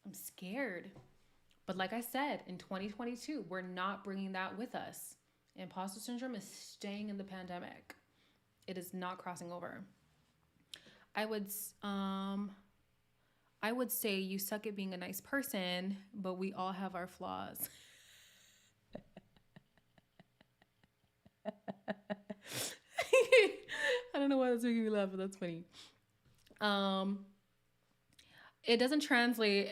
I'm scared. But like I said, in 2022, we're not bringing that with us. Imposter syndrome is staying in the pandemic. It is not crossing over. I would say you suck at being a nice person, but we all have our flaws. I don't know why that's making me laugh, but that's funny. It doesn't translate.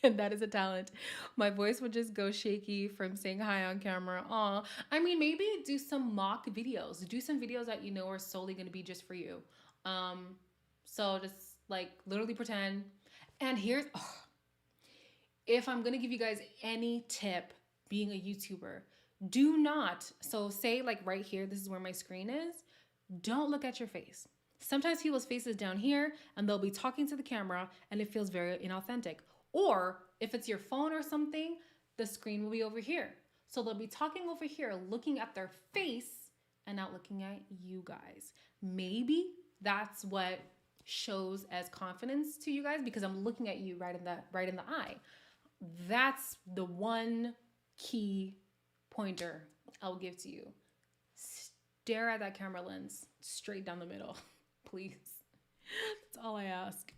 And that is a talent. My voice would just go shaky from saying hi on camera. Aw. I mean, maybe do some mock videos. Do some videos that you know are solely going to be just for you. Um, so just like literally pretend. And here's, oh, if I'm going to give you guys any tip being a YouTuber, do not. So say like right here, this is where my screen is. Don't look at your face. Sometimes people's faces down here and they'll be talking to the camera and it feels very inauthentic. Or if it's your phone or something, the screen will be over here. So they'll be talking over here, looking at their face and not looking at you guys. Maybe that's what shows as confidence to you guys because I'm looking at you right in the eye. That's the one key pointer I'll give to you. Stare at that camera lens straight down the middle, please. That's all I ask.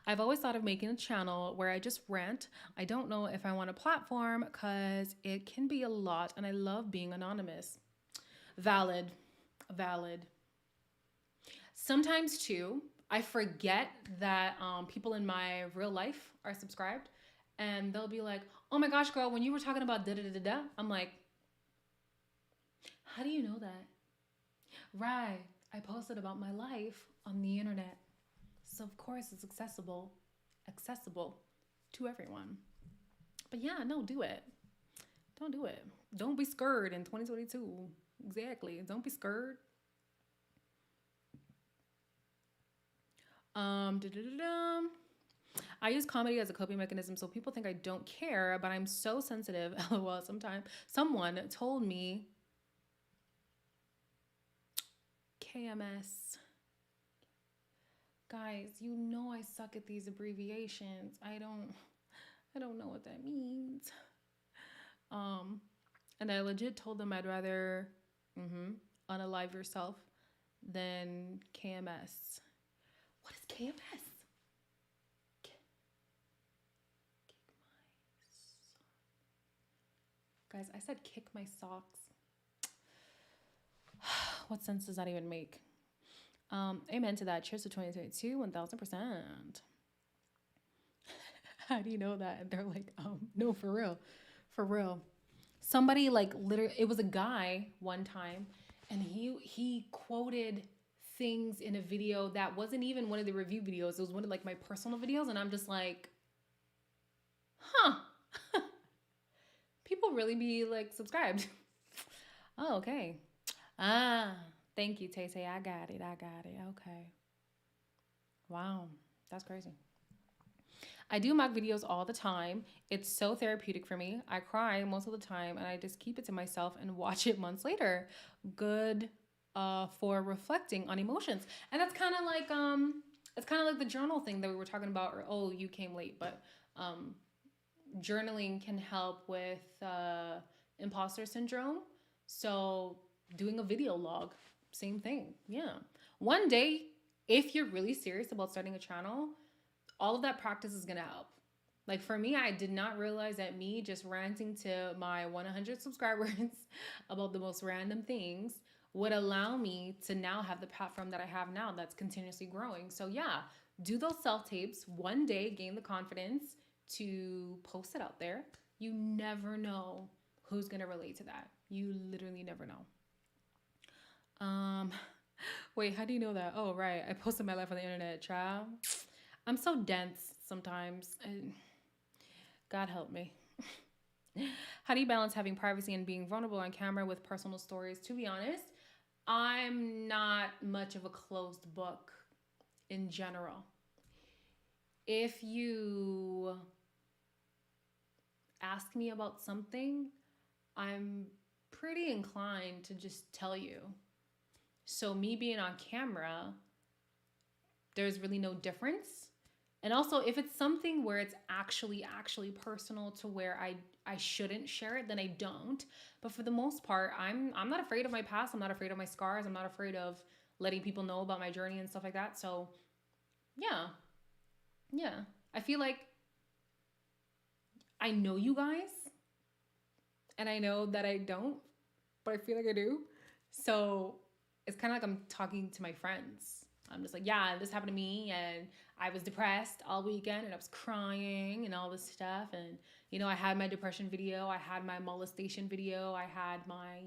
I've always thought of making a channel where I just rant. I don't know if I want a platform because it can be a lot and I love being anonymous. Valid. Valid. Sometimes too, I forget that people in my real life are subscribed and they'll be like, oh my gosh, girl, when you were talking about da da da da, I'm like, how do you know that? Right. I posted about my life on the internet. So of course it's accessible to everyone. But yeah, no, do it. Don't do it. Don't be scared in 2022. Exactly. Don't be scared. Da-da-da-da. I use comedy as a coping mechanism so people think I don't care, but I'm so sensitive. Well, sometimes someone told me KMS. Guys, you know I suck at these abbreviations. I don't know what that means. Um and I legit told them I'd rather unalive yourself than KMS. What is KMS? Guys, I said kick my socks. What sense does that even make? Amen to that. Cheers to 2022, 1000%. How do you know that? And they're like, no, for real. For real. Somebody like literally, it was a guy one time, and he quoted things in a video that wasn't even one of the review videos. It was one of like my personal videos, and I'm just like, huh. People really be like subscribed. Oh, okay. Ah, thank you, Tay Tay. I got it. Okay. Wow. That's crazy. I do mock videos all the time. It's so therapeutic for me. I cry most of the time and I just keep it to myself and watch it months later. Good for reflecting on emotions. And that's kind of like it's kind of like the journal thing that we were talking about, or oh, you came late, but um journaling can help with imposter syndrome. So doing a video log, same thing. Yeah. One day, if you're really serious about starting a channel, all of that practice is going to help. Like for me, I did not realize that me just ranting to my 100 subscribers about the most random things would allow me to now have the platform that I have now that's continuously growing. So yeah, do those self tapes. One day, gain the confidence to post it out there. You never know who's going to relate to that. You literally never know. Um, Wait, how do you know that? Oh, right. I posted my life on the internet, child. I'm so dense sometimes. And God help me. How do you balance having privacy and being vulnerable on camera with personal stories? To be honest, I'm not much of a closed book in general. If you ask me about something, I'm pretty inclined to just tell you. So, me being on camera, there's really no difference. And also, if it's something where it's actually personal to where I shouldn't share it, then I don't. But for the most part, I'm not afraid of my past. I'm not afraid of my scars. I'm not afraid of letting people know about my journey and stuff like that. So, yeah. Yeah. I feel like I know you guys and I know that I don't, but I feel like I do. So, it's kind of like I'm talking to my friends. I'm just like, yeah, this happened to me, and I was depressed all weekend, and I was crying and all this stuff, and I had my depression video, I had my molestation video, I had my,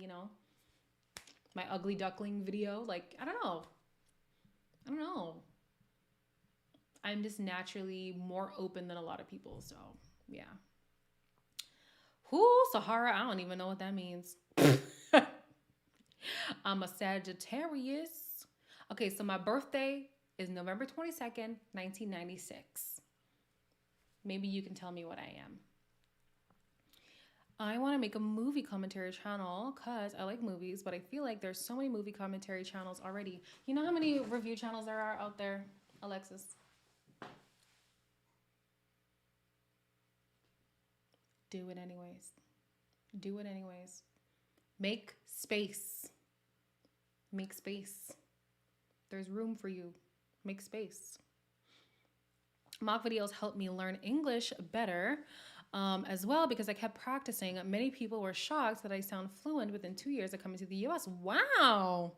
my ugly duckling video. Like, I don't know. I'm just naturally more open than a lot of people, so yeah. Who Sahara? I don't even know what that means. I'm a Sagittarius. Okay, so my birthday is November 22nd, 1996. Maybe you can tell me what I am. I want to make a movie commentary channel because I like movies, but I feel like there's so many movie commentary channels already. You know how many review channels there are out there, Alexis? Do it anyways. Do it anyways. Make space. Make space. There's room for you. Make space. Mock videos helped me learn English better as well because I kept practicing. Many people were shocked that I sound fluent within 2 years of coming to the US. Wow.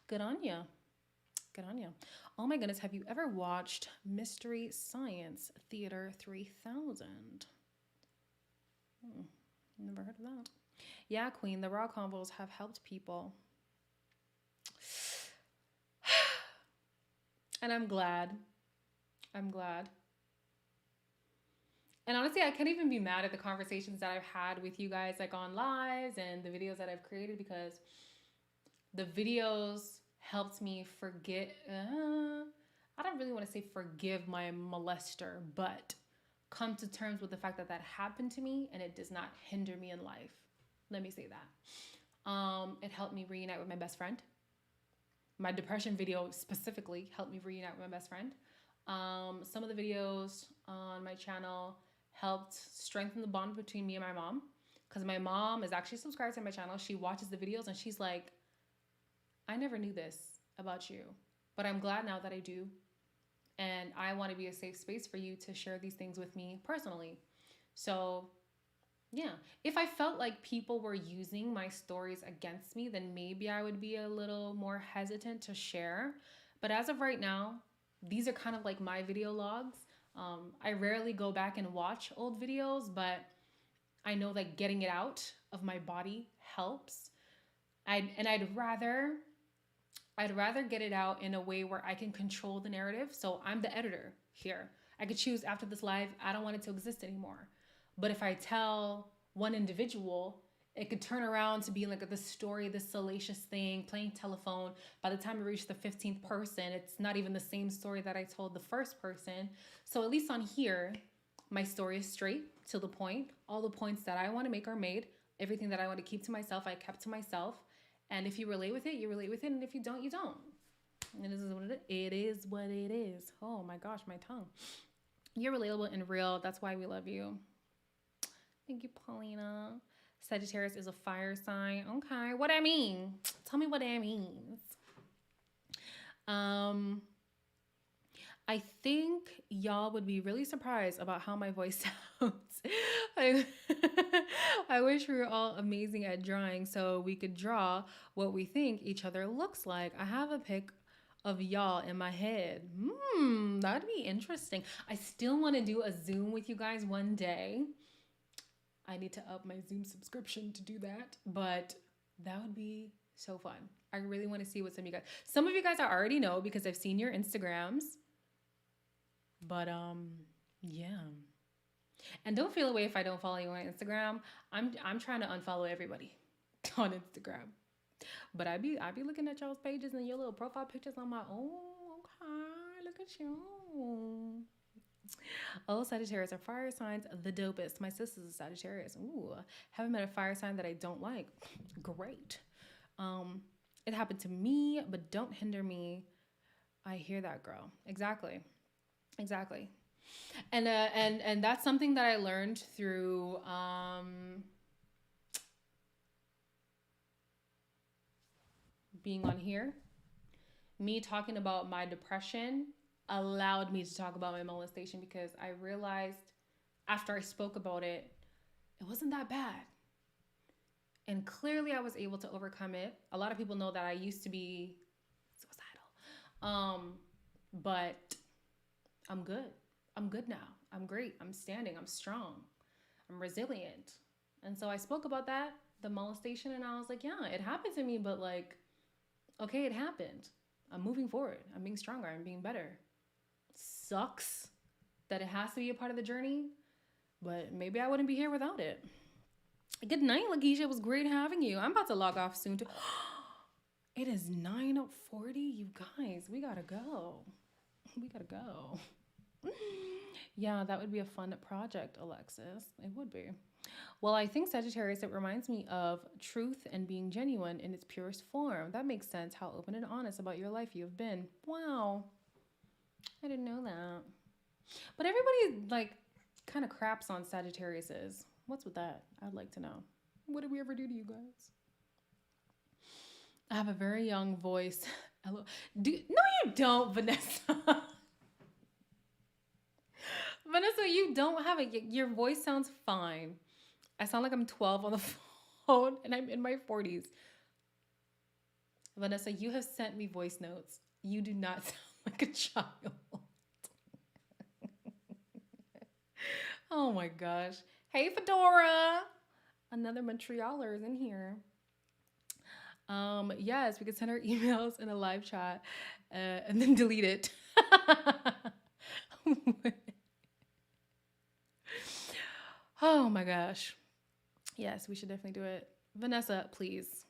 Good on you. Good on you. Oh my goodness, have you ever watched Mystery Science Theater 3000? Never heard of that. Yeah, Queen, the raw convos have helped people. And I'm glad. I'm glad. And honestly, I can't even be mad at the conversations that I've had with you guys, like on lives and the videos that I've created, because the videos helped me forget. I don't really want to say forgive my molester, but come to terms with the fact that that happened to me and it does not hinder me in life. Let me say that. It helped me reunite with my best friend. My depression video specifically helped me reunite with my best friend. Some of the videos on my channel helped strengthen the bond between me and my mom, because my mom is actually subscribed to my channel. She watches the videos and she's like, I never knew this about you, but I'm glad now that I do. And I want to be a safe space for you to share these things with me personally. So yeah, if I felt like people were using my stories against me, then maybe I would be a little more hesitant to share. But as of right now, these are kind of like my video logs. I rarely go back and watch old videos, but I know that getting it out of my body helps. I'd rather get it out in a way where I can control the narrative. So I'm the editor here. I could choose after this live, I don't want it to exist anymore. But if I tell one individual, it could turn around to be like this story, this salacious thing, playing telephone. By the time I reach the 15th person, it's not even the same story that I told the first person. So at least on here, my story is straight to the point. All the points that I want to make are made. Everything that I want to keep to myself, I kept to myself. And if you relate with it, you relate with it. And if you don't, you don't. And this is what it is what it is. Oh my gosh, my tongue. You're relatable and real. That's why we love you. Thank you, Paulina. Sagittarius is a fire sign. Okay, what I mean? Tell me what that means. I think y'all would be really surprised about how my voice sounds. I wish we were all amazing at drawing so we could draw what we think each other looks like. I have a pic of y'all in my head. That'd be interesting. I still want to do a Zoom with you guys one day. I need to up my Zoom subscription to do that, but that would be so fun. I really want to see what some of you guys I already know because I've seen your Instagrams. But yeah. And don't feel away if I don't follow you on Instagram. I'm trying to unfollow everybody on Instagram. But I be looking at y'all's pages and your little profile pictures. I'm like, oh, okay, look at you. Oh, Sagittarius are fire signs the dopest. My sister's a Sagittarius. Ooh, haven't met a fire sign that I don't like. Great. It happened to me, but don't hinder me. I hear that, girl. Exactly. And that's something that I learned through being on here. Me talking about my depression allowed me to talk about my molestation because I realized after I spoke about it, it wasn't that bad. And clearly I was able to overcome it. A lot of people know that I used to be suicidal. Um, but I'm good. I'm good now. I'm great. I'm standing. I'm strong. I'm resilient. And so I spoke about that, the molestation, and I was like, yeah, it happened to me, but like, okay, it happened. I'm moving forward. I'm being stronger. I'm being better. Sucks that it has to be a part of the journey, but maybe I wouldn't be here without it. Good night, Lakeisha. It was great having you. I'm about to log off soon. It is 9:40. You guys, we gotta go. We gotta go. Yeah, that would be a fun project, Alexis. It would be. Well, I think Sagittarius, it reminds me of truth and being genuine in its purest form. That makes sense how open and honest about your life you've been. Wow. I didn't know that. But everybody, like, kind of craps on Sagittarius's. What's with that? I'd like to know. What did we ever do to you guys? I have a very young voice. Hello. No, you don't, Vanessa. Vanessa, you don't have it. Your voice sounds fine. I sound like I'm 12 on the phone and I'm in my 40s. Vanessa, you have sent me voice notes. You do not sound like a child. Oh my gosh. Hey, Fedora. Another Montrealer is in here. Yes, we could send our emails in a live chat and then delete it. Oh my gosh. Yes, we should definitely do it. Vanessa, please.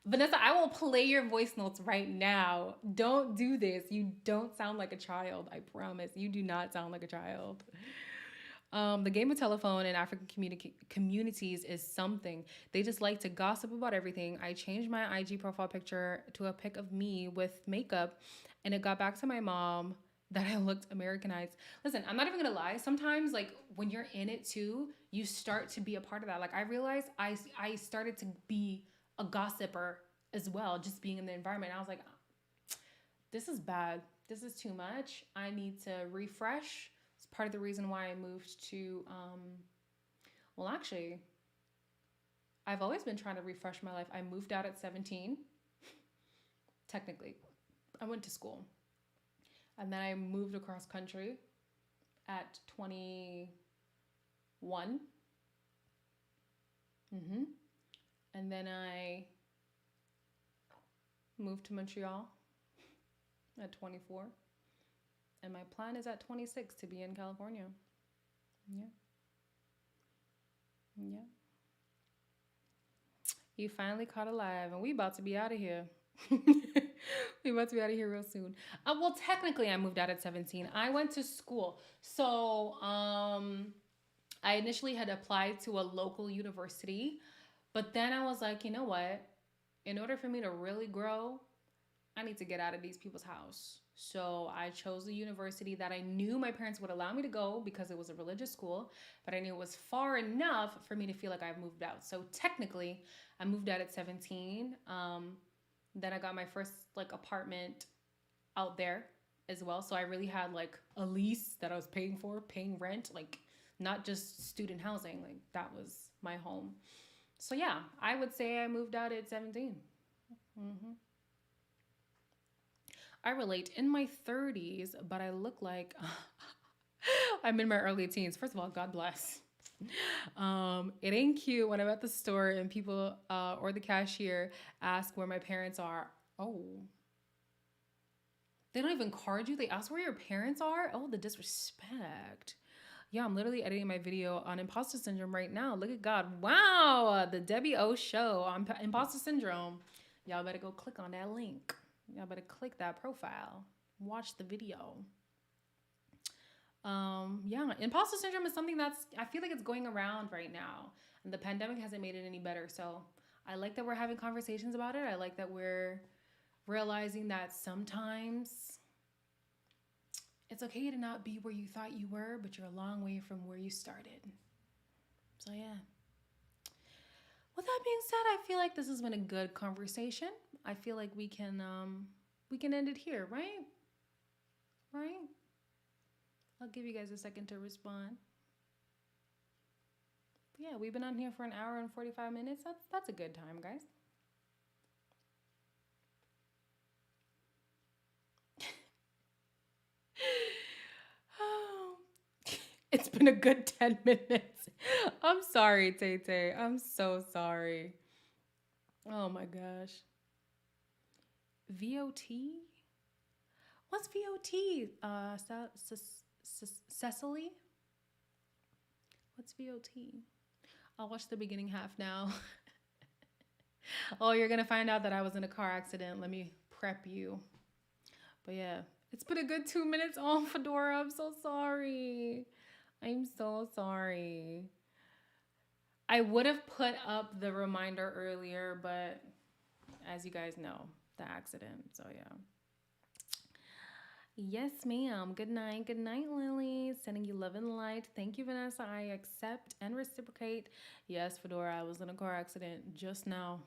Vanessa, I will play your voice notes right now. Don't do this. You don't sound like a child. I promise. You do not sound like a child. The game of telephone in African communities is something. They just like to gossip about everything. I changed my IG profile picture to a pic of me with makeup, and it got back to my mom that I looked Americanized. Listen, I'm not even gonna lie. Sometimes, like when you're in it too, you start to be a part of that. Like I realized I started to be a gossiper as well, just being in the environment. I was like, this is bad. This is too much. I need to refresh. It's part of the reason why I moved to, well, actually, I've always been trying to refresh my life. I moved out at 17, technically. I went to school. And then I moved across country at 21. Mm-hmm. And then I moved to Montreal at 24. And my plan is at 26 to be in California. Yeah. Yeah. You finally caught alive, and we about to be out of here. We about to be out of here real soon. Well, technically, I moved out at 17. I went to school. So, I initially had applied to a local university, but then I was like, you know what? In order for me to really grow, I need to get out of these people's house. So I chose a university that I knew my parents would allow me to go because it was a religious school, but I knew it was far enough for me to feel like I've moved out. So technically, I moved out at 17. Then I got my first like apartment out there as well. So I really had like a lease that I was paying for, paying rent, like not just student housing. Like that was my home. So yeah, I would say I moved out at 17. Mm-hmm. I relate in my 30s, but I look like I'm in my early teens. First of all, God bless. It ain't cute when I'm at the store and people or the cashier ask where my parents are. Oh, they don't even card you. They ask where your parents are. Oh, the disrespect. Yeah, I'm literally editing my video on imposter syndrome right now. Look at God. Wow, the Debbie O show on imposter syndrome. Y'all better go click on that link. Y'all better click that profile. Watch the video. Yeah, imposter syndrome is something that's I feel like it's going around right now, and the pandemic hasn't made it any better. So I like that we're having conversations about it. I like that we're realizing that sometimes it's okay to not be where you thought you were, but you're a long way from where you started. So yeah. With that being said, I feel like this has been a good conversation. I feel like we can end it here, right? Right? I'll give you guys a second to respond. But yeah, we've been on here for an hour and 45 minutes. That's a good time, guys. It's been a good 10 minutes. I'm sorry, Tay Tay. I'm so sorry. Oh my gosh. VOT? What's VOT? Cecily? What's VOT? I'll watch the beginning half now. Oh, you're gonna find out that I was in a car accident. Let me prep you. But yeah, it's been a good 2 minutes. Oh, Fedora, I'm so sorry. I'm so sorry. I would have put up the reminder earlier, but as you guys know, the accident. So yeah. Yes, ma'am. Good night, Lily. Sending you love and light. Thank you, Vanessa. I accept and reciprocate. Yes, Fedora, I was in a car accident just now.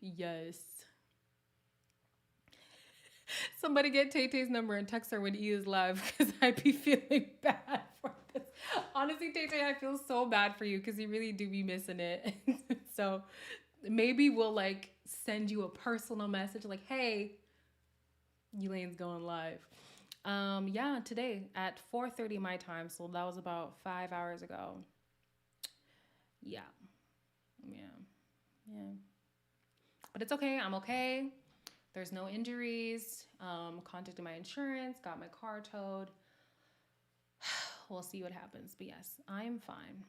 Yes. Somebody get Tay Tay's number and text her when he is live because I'd be feeling bad for this. Honestly, Tay Tay, I feel so bad for you because you really do be missing it. So maybe we'll like send you a personal message like, hey, Elaine's going live. Yeah, today at 4:30 my time, so that was about 5 hours ago. Yeah, yeah, yeah. But it's okay. I'm okay. There's no injuries. Contacted my insurance, got my car towed. We'll see what happens. But yes, I'm fine.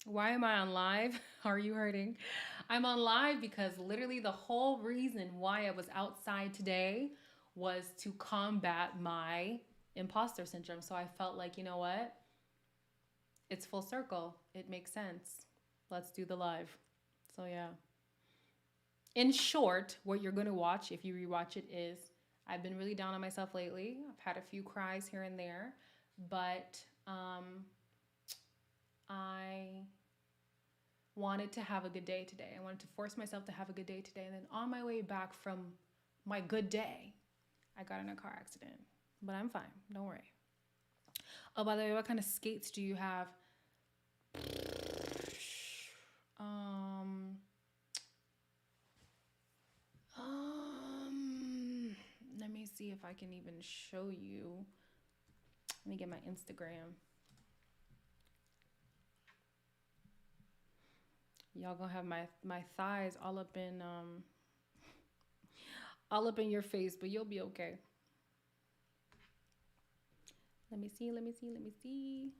Why am I on live? Are you hurting? I'm on live because literally the whole reason why I was outside today was to combat my imposter syndrome. So I felt like, you know what? It's full circle. It makes sense. Let's do the live. So yeah. In short, what you're going to watch if you rewatch it is I've been really down on myself lately. I've had a few cries here and there, but I wanted to have a good day today. I wanted to force myself to have a good day today. And then on my way back from my good day, I got in a car accident. But I'm fine. Don't worry. Oh, by the way, what kind of skates do you have? Um, Let me see if I can even show you. Let me get my Instagram. Y'all gonna have my thighs all up in your face, but you'll be okay. Let me see, let me see, let me see.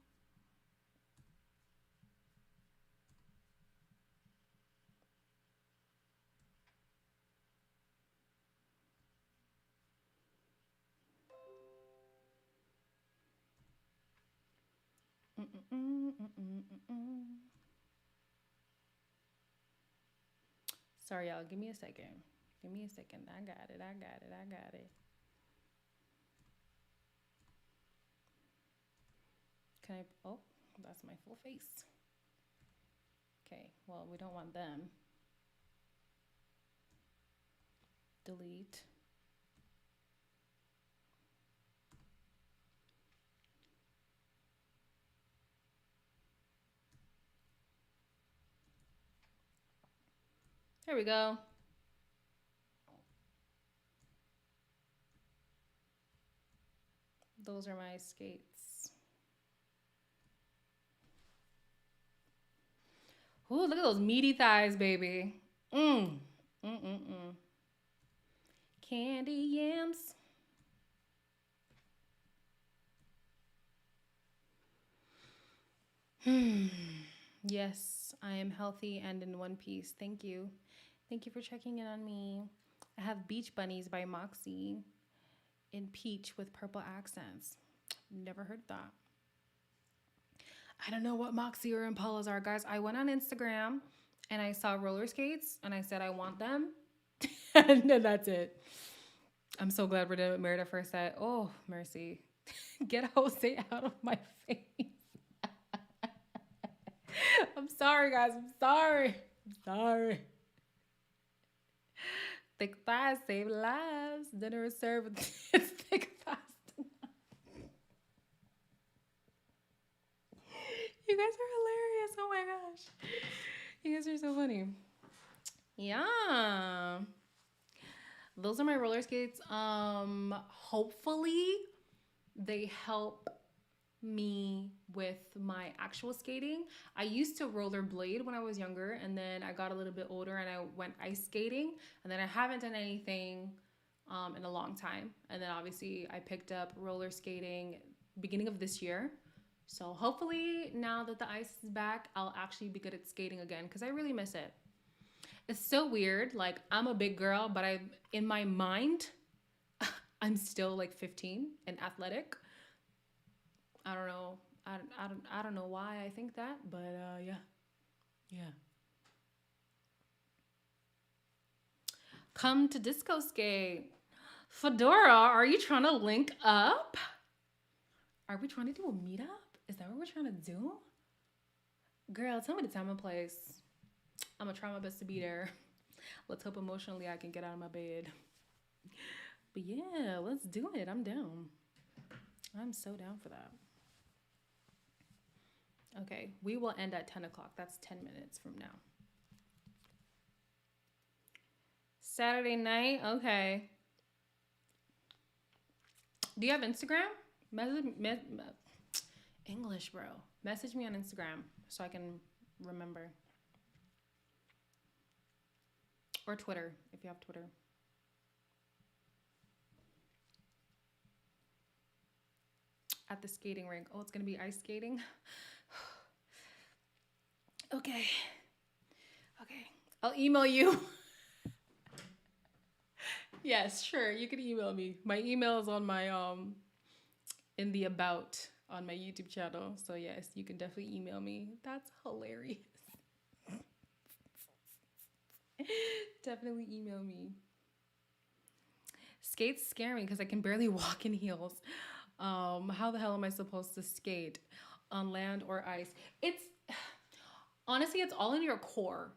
Sorry, y'all. Give me a second. Give me a second. I got it. I got it. I got it. Can I? Oh, that's my full face. Okay. Well, we don't want them. Delete. There we go. Those are my skates. Ooh, look at those meaty thighs, baby. Mm. Mm-mm-mm. Candy yams. Yes, I am healthy and in one piece. Thank you. Thank you for checking in on me. I have Beach Bunnies by Moxie in peach with purple accents. Never heard that. I don't know what Moxie or Impalas are, guys. I went on Instagram and I saw roller skates and I said I want them. And then that's it. I'm so glad we're done with Married at First Sight. Oh, mercy. Get Jose out of my face. I'm sorry, guys. I'm sorry. I'm sorry. Thick thighs save lives. Dinner is served with thick thighs. You guys are hilarious. Oh my gosh. You guys are so funny. Yeah. Those are my roller skates. Hopefully they help me with my actual skating. I used to rollerblade when I was younger, and then I got a little bit older and I went ice skating, and then I haven't done anything in a long time. And then obviously I picked up roller skating beginning of this year. So hopefully now that the ice is back, I'll actually be good at skating again because I really miss it. It's so weird. Like I'm a big girl, but I in my mind, I'm still like 15 and athletic. I don't know. I don't know why I think that, but yeah. Yeah. Come to Disco Skate. Fedora, are you trying to link up? Are we trying to do a meetup? Is that what we're trying to do? Girl, tell me the time and place. I'm gonna try my best to be there. Let's hope emotionally I can get out of my bed. But yeah, let's do it. I'm down. I'm so down for that. Okay, we will end at 10 o'clock. That's 10 minutes from now. Saturday night? Okay. Do you have Instagram? English, bro. Message me on Instagram so I can remember. Or Twitter, if you have Twitter. At the skating rink. Oh, it's going to be ice skating? Okay. Okay. I'll email you. Yes, sure. You can email me. My email is on my in the about on my YouTube channel. So yes, you can definitely email me. That's hilarious. Definitely email me. Skates scare me because I can barely walk in heels. How the hell am I supposed to skate on land or ice? It's honestly, it's all in your core.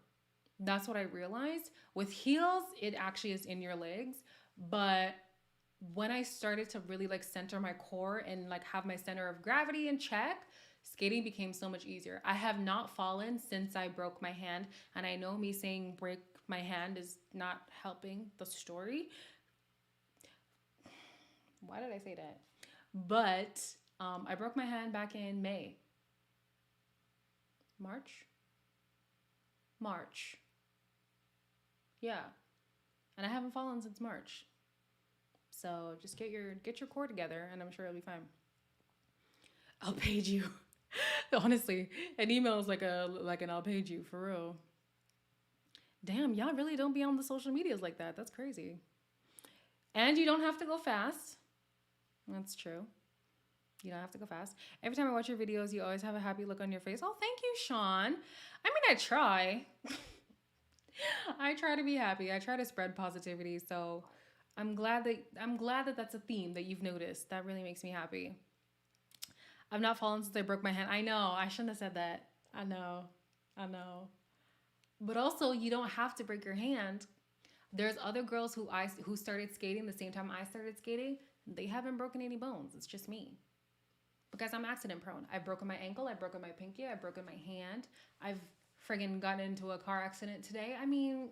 That's what I realized. With heels, it actually is in your legs. But when I started to really like center my core and like have my center of gravity in check, skating became so much easier. I have not fallen since I broke my hand. And I know me saying break my hand is not helping the story. Why did I say that? But I broke my hand back in May. March. Yeah. And I haven't fallen since March. So just get your core together and I'm sure it'll be fine. I'll page you. Honestly, an email is like an I'll page you for real. Damn, y'all really don't be on the social medias like that. That's crazy. And you don't have to go fast. That's true. You don't have to go fast. Every time I watch your videos, you always have a happy look on your face. Oh, thank you, Sean. I mean, I try. I try to be happy. I try to spread positivity. So I'm glad that that's a theme that you've noticed. That really makes me happy. I've not fallen since I broke my hand. I know. I shouldn't have said that. I know. I know. But also, you don't have to break your hand. There's other girls who started skating the same time I started skating. They haven't broken any bones. It's just me. Because I'm accident prone. I've broken my ankle, I've broken my pinky, I've broken my hand. I've friggin' gotten into a car accident today. I mean,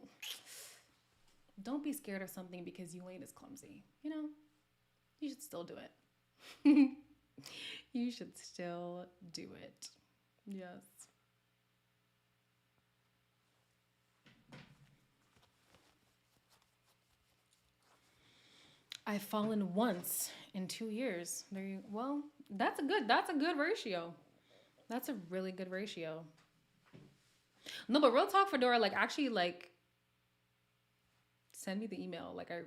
don't be scared of something because you ain't as clumsy. You know, you should still do it. You should still do it. Yes. I've fallen once in 2 years. Well, that's a good ratio. That's a really good ratio. No, but real talk, Fedora, like actually like send me the email. Like I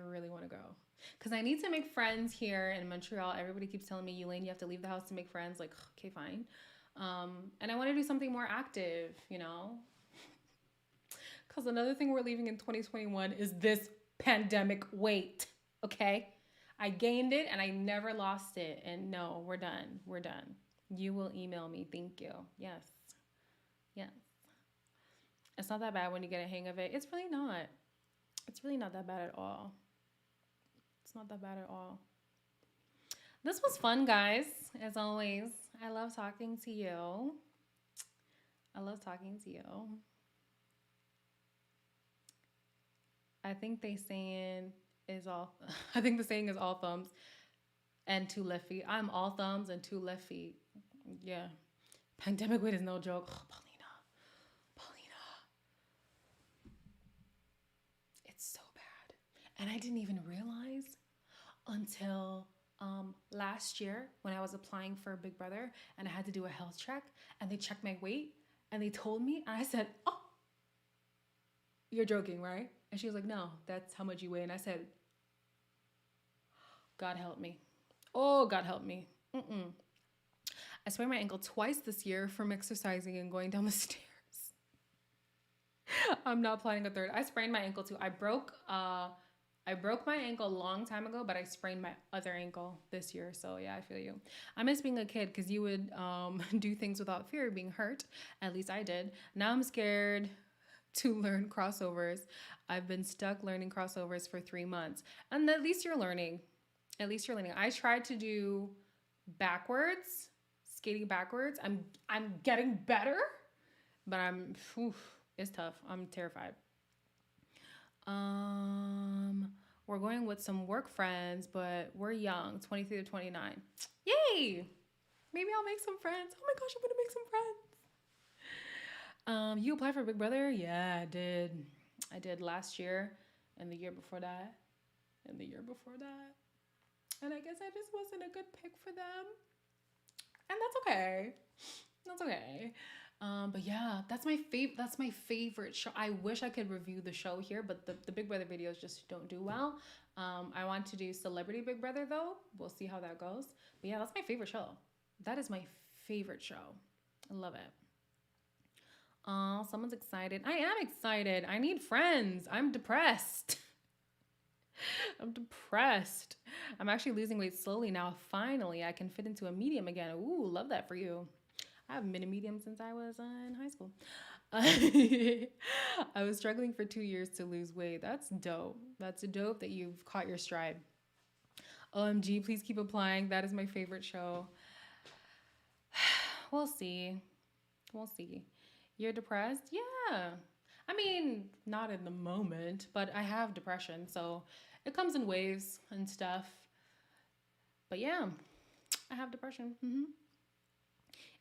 really want to go. Because I need to make friends here in Montreal. Everybody keeps telling me, Elaine, you have to leave the house to make friends. Like, okay, fine. And I want to do something more active, you know? Because another thing we're leaving in 2021 is this pandemic weight, okay? I gained it and I never lost it. And no, we're done. We're done. You will email me. Thank you. Yes. Yes. It's not that bad when you get a hang of it. It's really not. It's really not that bad at all. It's not that bad at all. This was fun, guys. As always, I love talking to you. I love talking to you. I think they saying is all. I think the saying is all thumbs. and two left feet. I'm all thumbs and two left feet. Yeah. Pandemic weight is no joke. Oh, Paulina, it's so bad. And I didn't even realize until last year when I was applying for Big Brother and I had to do a health check and they checked my weight and they told me, and I said, "Oh, you're joking, right?" And she was like, "No, that's how much you weigh." And I said, "God help me. Oh, God help me." Mm-mm. I sprained my ankle twice this year from exercising and going down the stairs. I'm not planning a third. I sprained my ankle too. I broke my ankle a long time ago, but I sprained my other ankle this year. So yeah, I feel you. I miss being a kid because you would do things without fear of being hurt. At least I did. Now I'm scared to learn crossovers. I've been stuck learning crossovers for 3 months. And at least you're learning. At least you're learning. I tried to do backwards, skating backwards. I'm getting better, but it's tough. I'm terrified. We're going with some work friends, but we're young, 23 to 29. Yay! Maybe I'll make some friends. Oh my gosh, I'm gonna make some friends. You applied for Big Brother? Yeah, I did. I did last year and the year before that. And the year before that. And I guess I just wasn't a good pick for them. And that's okay. That's okay. But yeah, that's my favorite. That's my favorite show. I wish I could review the show here, but the Big Brother videos just don't do well. I want to do Celebrity Big Brother though. We'll see how that goes. But yeah, that's my favorite show. That is my favorite show. I love it. Oh, someone's excited. I am excited. I need friends. I'm depressed. I'm depressed. I'm actually losing weight slowly now. Finally, I can fit into a medium again. Ooh, love that for you. I haven't been a medium since I was in high school. I was struggling for 2 years to lose weight. That's dope. That's dope that you've caught your stride. OMG, please keep applying. That is my favorite show. We'll see. We'll see. You're depressed? Yeah. I mean, not in the moment, but I have depression, so it comes in waves and stuff. But yeah, I have depression.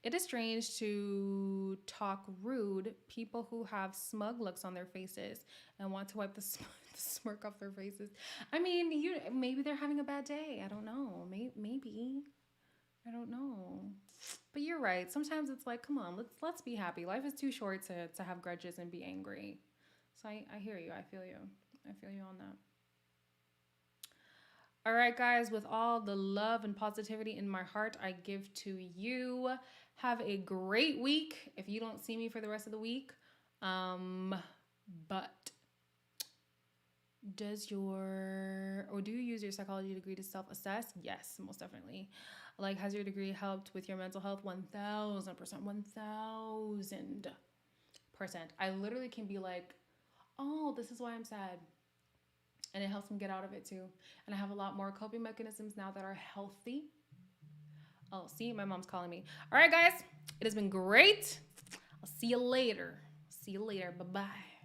It is strange to talk rude people who have smug looks on their faces and want to wipe the smirk off their faces. I mean, maybe they're having a bad day. I don't know. Maybe. I don't know. But you're right. Sometimes it's like, come on, let's be happy. Life is too short to have grudges and be angry. So I hear you. I feel you. I feel you on that. All right, guys, with all the love and positivity in my heart, I give to you. Have a great week if you don't see me for the rest of the week. But do you use your psychology degree to self-assess? Yes, most definitely. Like, has your degree helped with your mental health? 1000%. 1000%. I literally can be like, oh, this is why I'm sad. And it helps me get out of it too. And I have a lot more coping mechanisms now that are healthy. Oh, see, my mom's calling me. All right, guys, it has been great. I'll see you later. See you later. Bye-bye.